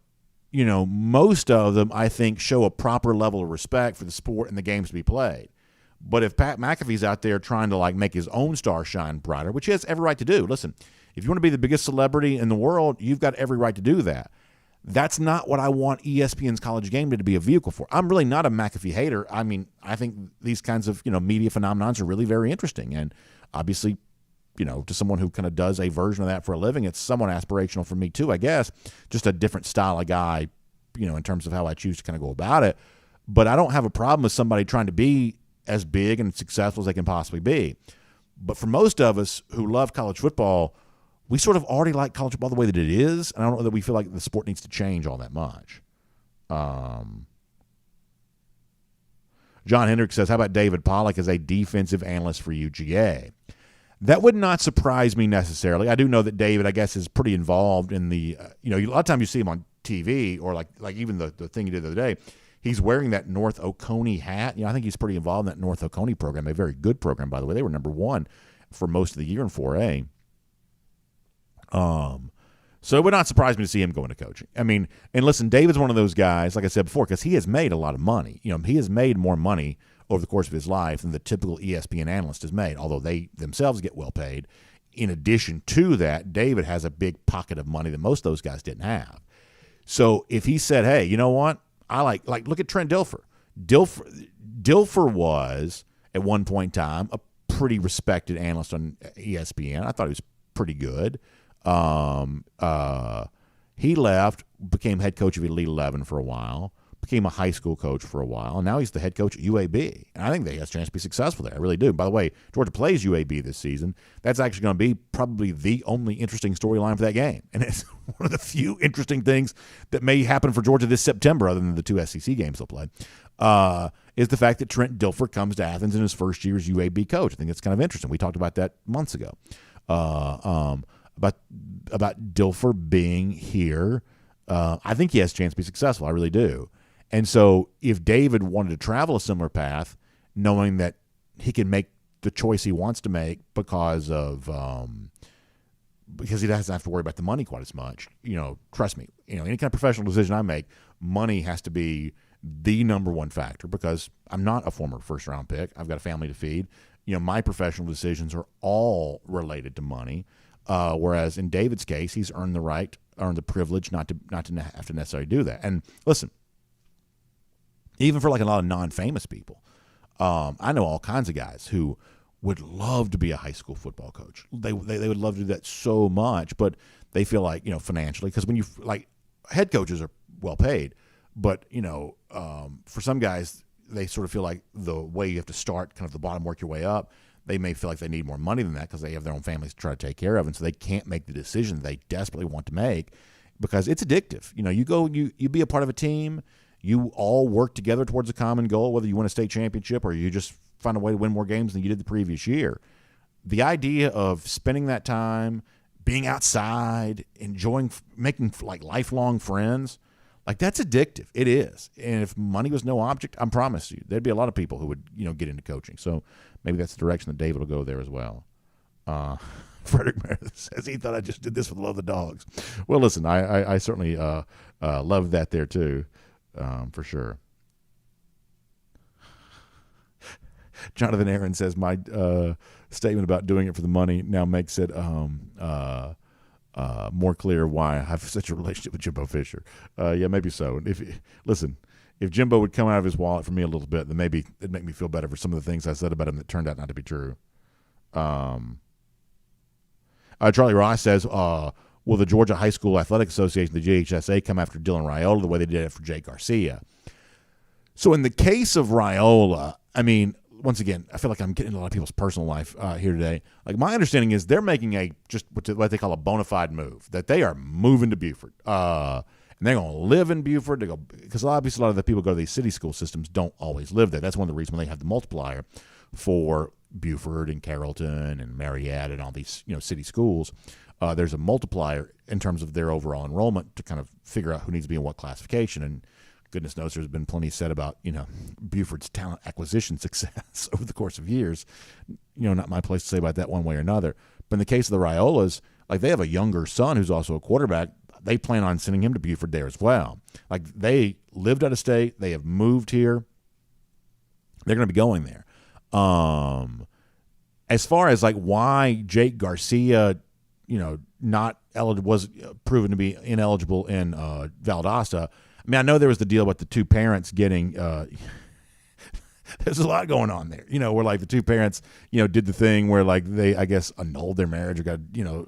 [SPEAKER 1] most of them, I think, show a proper level of respect for the sport and the games to be played. But if Pat McAfee's out there trying to, make his own star shine brighter, which he has every right to do, listen, if you want to be the biggest celebrity in the world, you've got every right to do that. That's not what I want ESPN's College Game Day to be a vehicle for. I'm really not a McAfee hater. I mean, I think these kinds of, media phenomenons are really very interesting. And obviously, to someone who kind of does a version of that for a living, it's somewhat aspirational for me too, I guess. Just a different style of guy, in terms of how I choose to kind of go about it. But I don't have a problem with somebody trying to be as big and successful as they can possibly be. But for most of us who love college football, we sort of already like college football the way that it is, and I don't know that we feel like the sport needs to change all that much. John Hendricks says, how about David Pollack as a defensive analyst for UGA? That would not surprise me necessarily. I do know that David, I guess, is pretty involved in the, a lot of times you see him on TV or like even the thing he did the other day. He's wearing that North Oconee hat. I think he's pretty involved in that North Oconee program, a very good program, by the way. They were number one for most of the year in 4A. So it would not surprise me to see him go into coaching. I mean, and listen, David's one of those guys, like I said before, because he has made a lot of money. He has made more money over the course of his life than the typical ESPN analyst has made, although they themselves get well paid. In addition to that, David has a big pocket of money that most of those guys didn't have. So if he said, hey, you know what? I like look at Trent Dilfer. Dilfer was, at one point in time, a pretty respected analyst on ESPN. I thought he was pretty good. He left, became head coach of Elite 11 for a while, became a high school coach for a while, and now he's the head coach at UAB. And I think that he has a chance to be successful there. I really do. By the way, Georgia plays UAB this season. That's actually going to be probably the only interesting storyline for that game. And it's one of the few interesting things that may happen for Georgia this September, other than the two SEC games they'll play, is the fact that Trent Dilfer comes to Athens in his first year as UAB coach. I think it's kind of interesting. We talked about that months ago. About Dilfer being here. I think he has a chance to be successful. I really do. And so if David wanted to travel a similar path, knowing that he can make the choice he wants to make because he doesn't have to worry about the money quite as much, trust me, any kind of professional decision I make, money has to be the number one factor because I'm not a former first-round pick. I've got a family to feed. My professional decisions are all related to money. Whereas in David's case, he's earned the privilege not to have to necessarily do that. And listen, even for like a lot of non-famous people, I know all kinds of guys who would love to be a high school football coach. They would love to do that so much, but they feel like financially, because when you head coaches are well paid, but for some guys they sort of feel like the way you have to start, kind of the bottom, work your way up. They may feel like they need more money than that because they have their own families to try to take care of, and so they can't make the decision they desperately want to make because it's addictive. You be a part of a team, you all work together towards a common goal, whether you win a state championship or you just find a way to win more games than you did the previous year. The idea of spending that time, being outside, enjoying, making lifelong friends, that's addictive. It is. And if money was no object, I promise you, there'd be a lot of people who would, get into coaching. So maybe that's the direction that David will go there as well. Frederick Meredith says he thought I just did this for the love of the dogs. Well, listen, I certainly love that there too, for sure. Jonathan Aaron says my statement about doing it for the money now makes it more clear why I have such a relationship with Jimbo Fisher. Yeah, maybe so. If Jimbo would come out of his wallet for me a little bit, then maybe it'd make me feel better for some of the things I said about him that turned out not to be true. Charlie Ross says, will the Georgia High School Athletic Association, the GHSA, come after Dylan Raiola the way they did it for Jake Garcia? So in the case of Raiola, I mean, once again, I feel like I'm getting into a lot of people's personal life here today. Like, my understanding is they're making just what they call a bona fide move, that they are moving to Buford. And they're going to live in Buford because obviously a lot of the people who go to these city school systems don't always live there. That's one of the reasons when they have the multiplier for Buford and Carrollton and Marietta and all these city schools. There's a multiplier in terms of their overall enrollment to kind of figure out who needs to be in what classification. And goodness knows there's been plenty said about Buford's talent acquisition success over the course of years. Not my place to say about that one way or another. But in the case of the Raiolas, like, they have a younger son who's also a quarterback. They plan on sending him to Buford there as well. Like, they lived out of state. They have moved here. They're going to be going there. As far as like why Jake Garcia, not eligible, was proven to be ineligible in Valdosta. I mean, I know there was the deal about the two parents getting. There's a lot going on there, where like the two parents, did the thing where like they, I guess, annulled their marriage or got,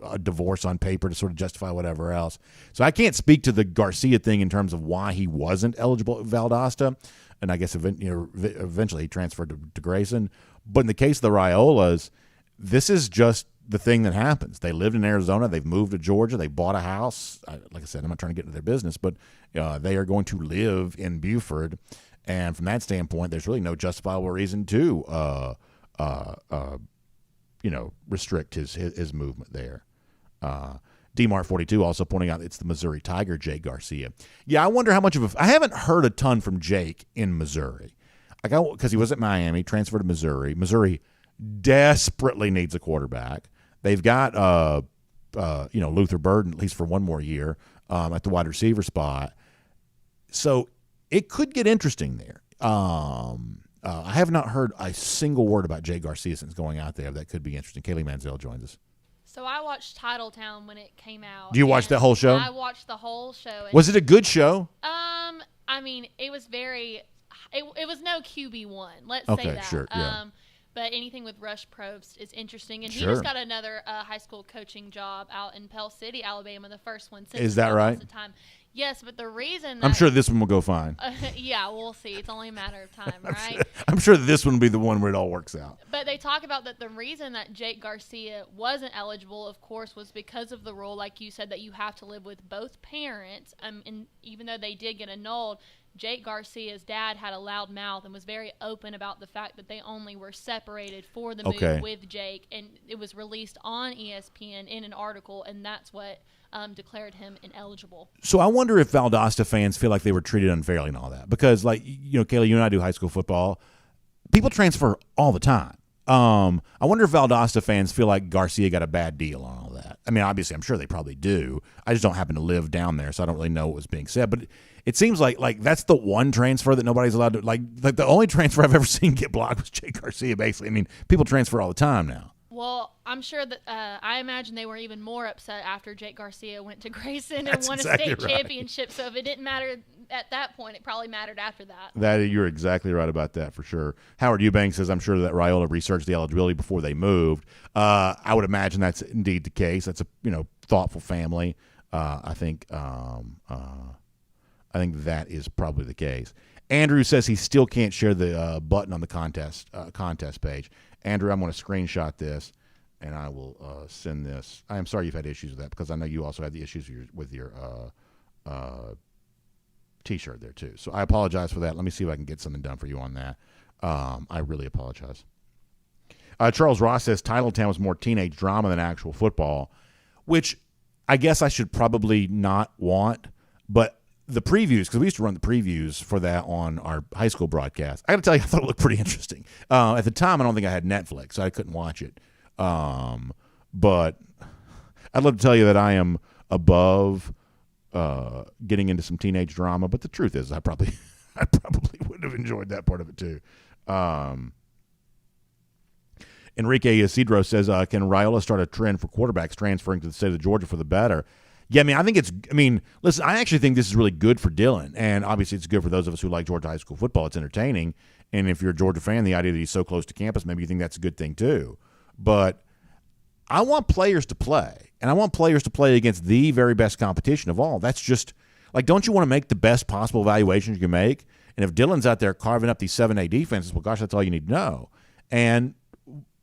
[SPEAKER 1] a divorce on paper to sort of justify whatever else. So I can't speak to the Garcia thing in terms of why he wasn't eligible at Valdosta. And I guess eventually he transferred to Grayson. But in the case of the Raiolas, this is just the thing that happens. They lived in Arizona. They've moved to Georgia. They bought a house. Like I said, I'm not trying to get into their business, but they are going to live in Buford. And from that standpoint, there's really no justifiable reason to, restrict his movement there. DMAR42 also pointing out it's the Missouri Tiger, Jake Garcia. Yeah, I wonder how much I haven't heard a ton from Jake in Missouri. Because he was at Miami, transferred to Missouri. Missouri desperately needs a quarterback. They've got, Luther Burden, at least for one more year, at the wide receiver spot. So it could get interesting there. I have not heard a single word about Jake Garcia since going out there. That could be interesting. Kaylee Manziel joins us.
[SPEAKER 7] So I watched Titletown when it came out.
[SPEAKER 1] Do you watch that whole show?
[SPEAKER 7] I watched the whole show.
[SPEAKER 1] Was it a good show?
[SPEAKER 7] I mean, it was very. It was no QB1. Let's
[SPEAKER 1] okay,
[SPEAKER 7] say that.
[SPEAKER 1] Sure, yeah.
[SPEAKER 7] But anything with Rush Probst is interesting, and
[SPEAKER 1] sure.
[SPEAKER 7] He just got another high school coaching job out in Pell City, Alabama, the first one since.
[SPEAKER 1] Is that right?
[SPEAKER 7] The time. Yes, but the reason
[SPEAKER 1] I'm sure this one will go fine.
[SPEAKER 7] Yeah, we'll see. It's only a matter of time, right?
[SPEAKER 1] I'm sure this one will be the one where it all works out.
[SPEAKER 7] But they talk about that the reason that Jake Garcia wasn't eligible, of course, was because of the rule, like you said, that you have to live with both parents. And even though they did get annulled, Jake Garcia's dad had a loud mouth and was very open about the fact that they only were separated for the move with Jake. And it was released on ESPN in an article, and that's what declared him ineligible. So
[SPEAKER 1] I wonder if Valdosta fans feel like they were treated unfairly and all that. Because, like, Kayla, you and I do high school football. People transfer all the time. I wonder if Valdosta fans feel like Garcia got a bad deal on all that. I mean, obviously, I'm sure they probably do. I just don't happen to live down there, so I don't really know what was being said. But it seems like that's the one transfer that nobody's allowed to – like the only transfer I've ever seen get blocked was Jake Garcia, basically. I mean, people transfer all the time now.
[SPEAKER 7] Well, I'm sure that I imagine they were even more upset after Jake Garcia went to Grayson
[SPEAKER 1] That's
[SPEAKER 7] and won
[SPEAKER 1] exactly
[SPEAKER 7] a state
[SPEAKER 1] right.
[SPEAKER 7] championship. So if it didn't matter at that point, it probably mattered after that.
[SPEAKER 1] You're exactly right about that for sure. Howard Eubanks says, I'm sure that Raiola researched the eligibility before they moved. I would imagine that's indeed the case. That's a thoughtful family. I think that is probably the case. Andrew says he still can't share the button on the contest page. Andrew, I'm going to screenshot this, and I will send this. I am sorry you've had issues with that because I know you also had the issues with your T-shirt there too. So I apologize for that. Let me see if I can get something done for you on that. I really apologize. Charles Ross says Titletown was more teenage drama than actual football, which I guess I should probably not want, but the previews, because we used to run the previews for that on our high school broadcast. I got to tell you, I thought it looked pretty interesting. At the time, I don't think I had Netflix, so I couldn't watch it. But I'd love to tell you that I am above getting into some teenage drama, but the truth is I probably would have enjoyed that part of it too. Enrique Isidro says, can Raiola start a trend for quarterbacks transferring to the state of Georgia for the better? Yeah, listen, I actually think this is really good for Dylan, and obviously it's good for those of us who like Georgia high school football. It's entertaining, and if you're a Georgia fan, the idea that he's so close to campus, maybe you think that's a good thing too. But I want players to play, and I want players to play against the very best competition of all. That's just, don't you want to make the best possible evaluations you can make? And if Dylan's out there carving up these 7A defenses, well, gosh, that's all you need to know. And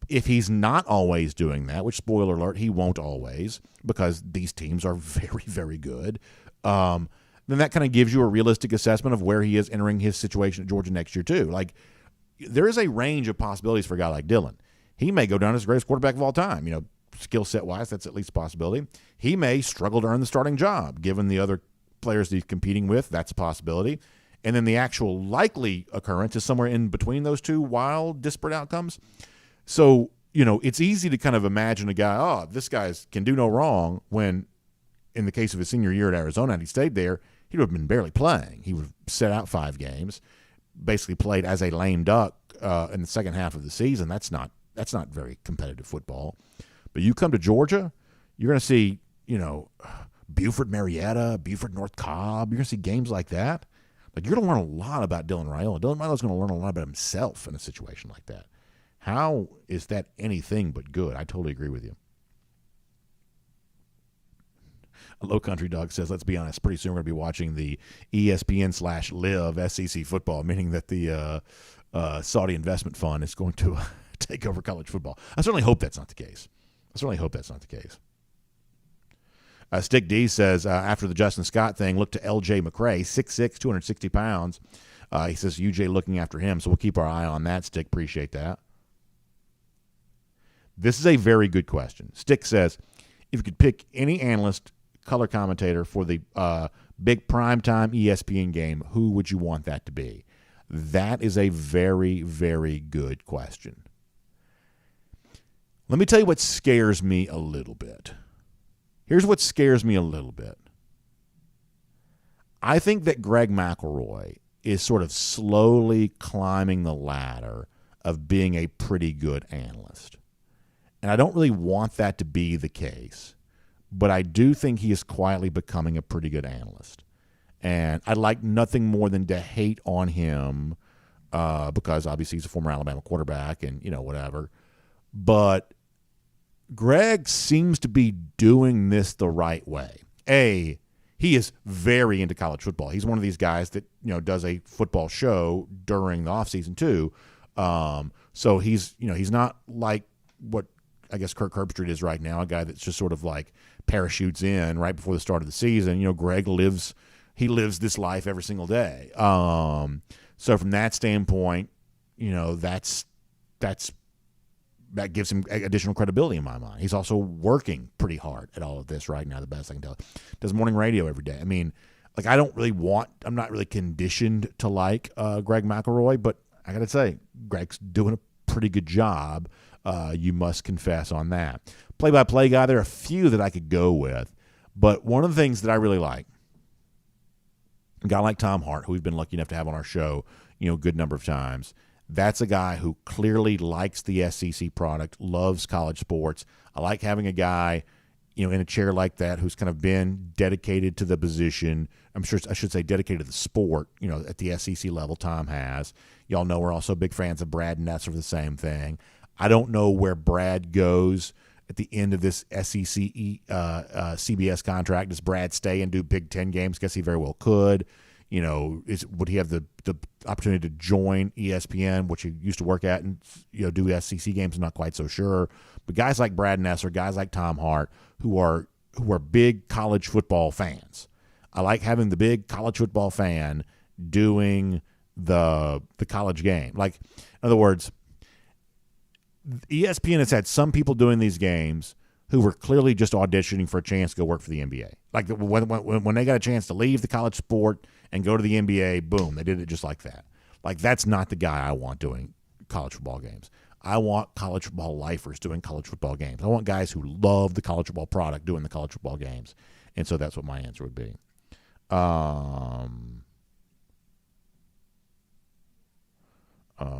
[SPEAKER 1] if he's not always doing that, which, spoiler alert, he won't always, because these teams are very, very good, then that kind of gives you a realistic assessment of where he is entering his situation at Georgia next year too. There is a range of possibilities for a guy like Dylan. He may go down as the greatest quarterback of all time. Skill set wise, that's at least a possibility. He may struggle to earn the starting job, given the other players that he's competing with. That's a possibility. And then the actual likely occurrence is somewhere in between those two wild, disparate outcomes. So, it's easy to kind of imagine a guy, this guy can do no wrong, when in the case of his senior year at Arizona, and he stayed there, he would have been barely playing. He would have set out 5 games, basically played as a lame duck in the second half of the season. That's not very competitive football. But you come to Georgia, you're going to see, Buford Marietta, Buford North Cobb. You're going to see games like that. You're going to learn a lot about Dylan Raiola. Dylan Raiola's going to learn a lot about himself in a situation like that. How is that anything but good? I totally agree with you. A Low Country Dog says, let's be honest, pretty soon we're going to be watching the ESPN/Live SEC football, meaning that the Saudi investment fund is going to take over college football. I certainly hope that's not the case. Stick D says, after the Justin Scott thing, look to LJ McCray, 6'6", 260 pounds. He says UJ looking after him, so we'll keep our eye on that, Stick. Appreciate that. This is a very good question. Stick says, if you could pick any analyst, color commentator for the big primetime ESPN game, who would you want that to be? That is a very, very good question. Let me tell you what scares me a little bit. Here's what scares me a little bit. I think that Greg McElroy is sort of slowly climbing the ladder of being a pretty good analyst. And I don't really want that to be the case, but I do think he is quietly becoming a pretty good analyst. And I'd like nothing more than to hate on him because obviously he's a former Alabama quarterback and, whatever. But Greg seems to be doing this the right way. He is very into college football. He's one of these guys that, does a football show during the offseason too. So he's not like what I guess Kirk Herbstreit is right now, a guy that's just sort of like parachutes in right before the start of the season. Greg lives this life every single day. So from that standpoint, that gives him additional credibility in my mind. He's also working pretty hard at all of this right now, the best I can tell. Does morning radio every day. I'm not really conditioned to like Greg McElroy, but I got to say, Greg's doing a pretty good job. You must confess on that. Play-by-play guy, there are a few that I could go with, but one of the things that I really like, a guy like Tom Hart, who we've been lucky enough to have on our show, a good number of times, that's a guy who clearly likes the SEC product, loves college sports. I like having a guy, in a chair like that who's kind of been dedicated to the position. I'm sure I should say dedicated to the sport, at the SEC level. Tom has. Y'all know we're also big fans of Brad Ness for the same thing. I don't know where Brad goes at the end of this SEC CBS contract. Does Brad stay and do Big Ten games? Guess he very well could. Would he have the opportunity to join ESPN, which he used to work at, and do SEC games? I'm not quite so sure. But guys like Brad Ness or guys like Tom Hart who are big college football fans. I like having the big college football fan doing the college game. Like, in other words, ESPN has had some people doing these games who were clearly just auditioning for a chance to go work for the NBA. Like when they got a chance to leave the college sport and go to the NBA, boom, they did it just like that. Like, that's not the guy I want doing college football games. I want college football lifers doing college football games. I want guys who love the college football product doing the college football games. And so that's what my answer would be.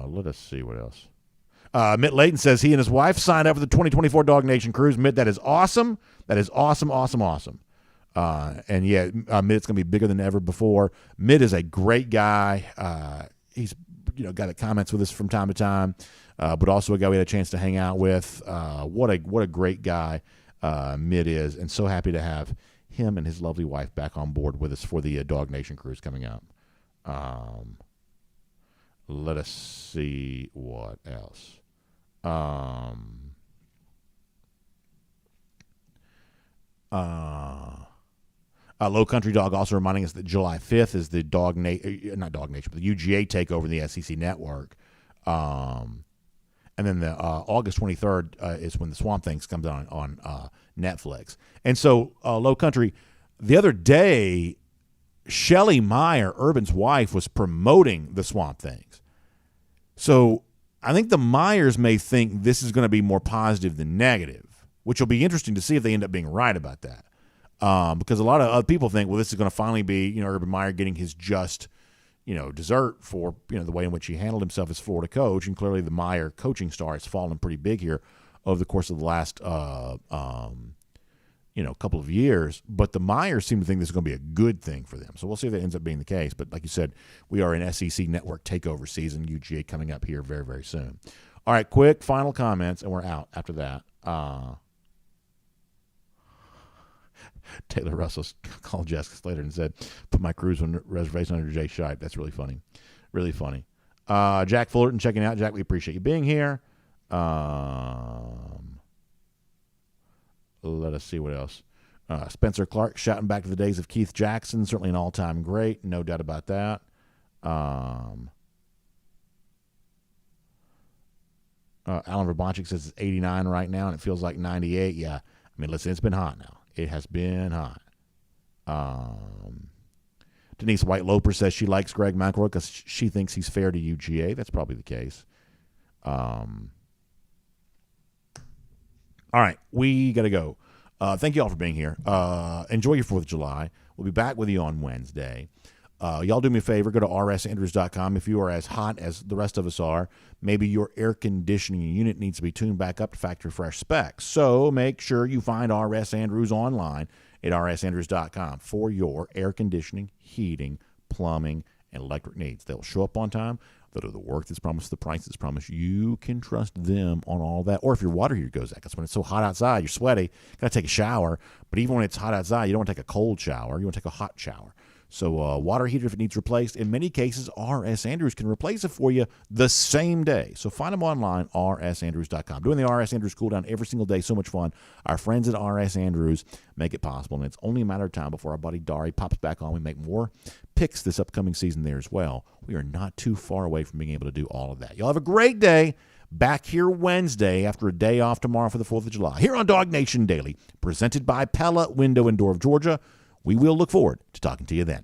[SPEAKER 1] Let us see what else. Mitt Layton says he and his wife signed up for the 2024 Dog Nation cruise. Mitt, that is awesome. That is awesome. And yeah, Mitt, it's going to be bigger than ever before. Mitt is a great guy. He's got the comments with us from time to time, but also a guy we had a chance to hang out with. What a great guy Mitt is, and so happy to have him and his lovely wife back on board with us for the Dog Nation cruise coming up. Let us see what else. Low Country Dog also reminding us that July 5th is the not Dog Nation, but the UGA takeover in the SEC network. And then the August 23rd is when the Swamp Things comes on Netflix. And so Low Country, the other day, Shelly Meyer, Urban's wife, was promoting the Swamp Things. So I think the Meyers may think this is going to be more positive than negative, which will be interesting to see if they end up being right about that. Because a lot of other people think, well, this is going to finally be, Urban Meyer getting his just, dessert for, the way in which he handled himself as Florida coach. And clearly the Meyer coaching star has fallen pretty big here over the course of the last, couple of years. But the Meyers seem to think this is going to be a good thing for them. So we'll see if that ends up being the case. But like you said, we are in SEC network takeover season, UGA coming up here very, very soon. All right, quick final comments, and we're out after that. Taylor Russell called Jessica Slater and said, put my cruise reservation under Jay Shipe. That's really funny. Really funny. Jack Fullerton checking out. Jack, we appreciate you being here. Let us see what else. Spencer Clark shouting back to the days of Keith Jackson. Certainly an all-time great. No doubt about that. Alan Verbanchik says it's 89 right now, and it feels like 98. Yeah. I mean, listen, it's been hot now. It has been hot. Denise White-Loper says she likes Greg McElroy because she thinks he's fair to UGA. That's probably the case. All right, we got to go. Thank you all for being here. Enjoy your 4th of July. We'll be back with you on Wednesday. Y'all do me a favor. Go to rsandrews.com. If you are as hot as the rest of us are, maybe your air conditioning unit needs to be tuned back up to factory fresh specs. So make sure you find RS Andrews online at rsandrews.com for your air conditioning, heating, plumbing, and electric needs. They'll show up on time. They'll do the work that's promised, the price that's promised. You can trust them on all that. Or if your water heater goes out, because when it's so hot outside, you're sweaty, got to take a shower. But even when it's hot outside, you don't want to take a cold shower. You want to take a hot shower. So water heater, if it needs replaced, in many cases, R.S. Andrews can replace it for you the same day. So find them online, rsandrews.com. Doing the R.S. Andrews cool down every single day, so much fun. Our friends at R.S. Andrews make it possible, and it's only a matter of time before our buddy Dari pops back on. We make more picks this upcoming season there as well. We are not too far away from being able to do all of that. Y'all have a great day. Back here Wednesday after a day off tomorrow for the 4th of July. Here on DawgNation Daily, presented by Pella Window and Door of Georgia. We will look forward to talking to you then.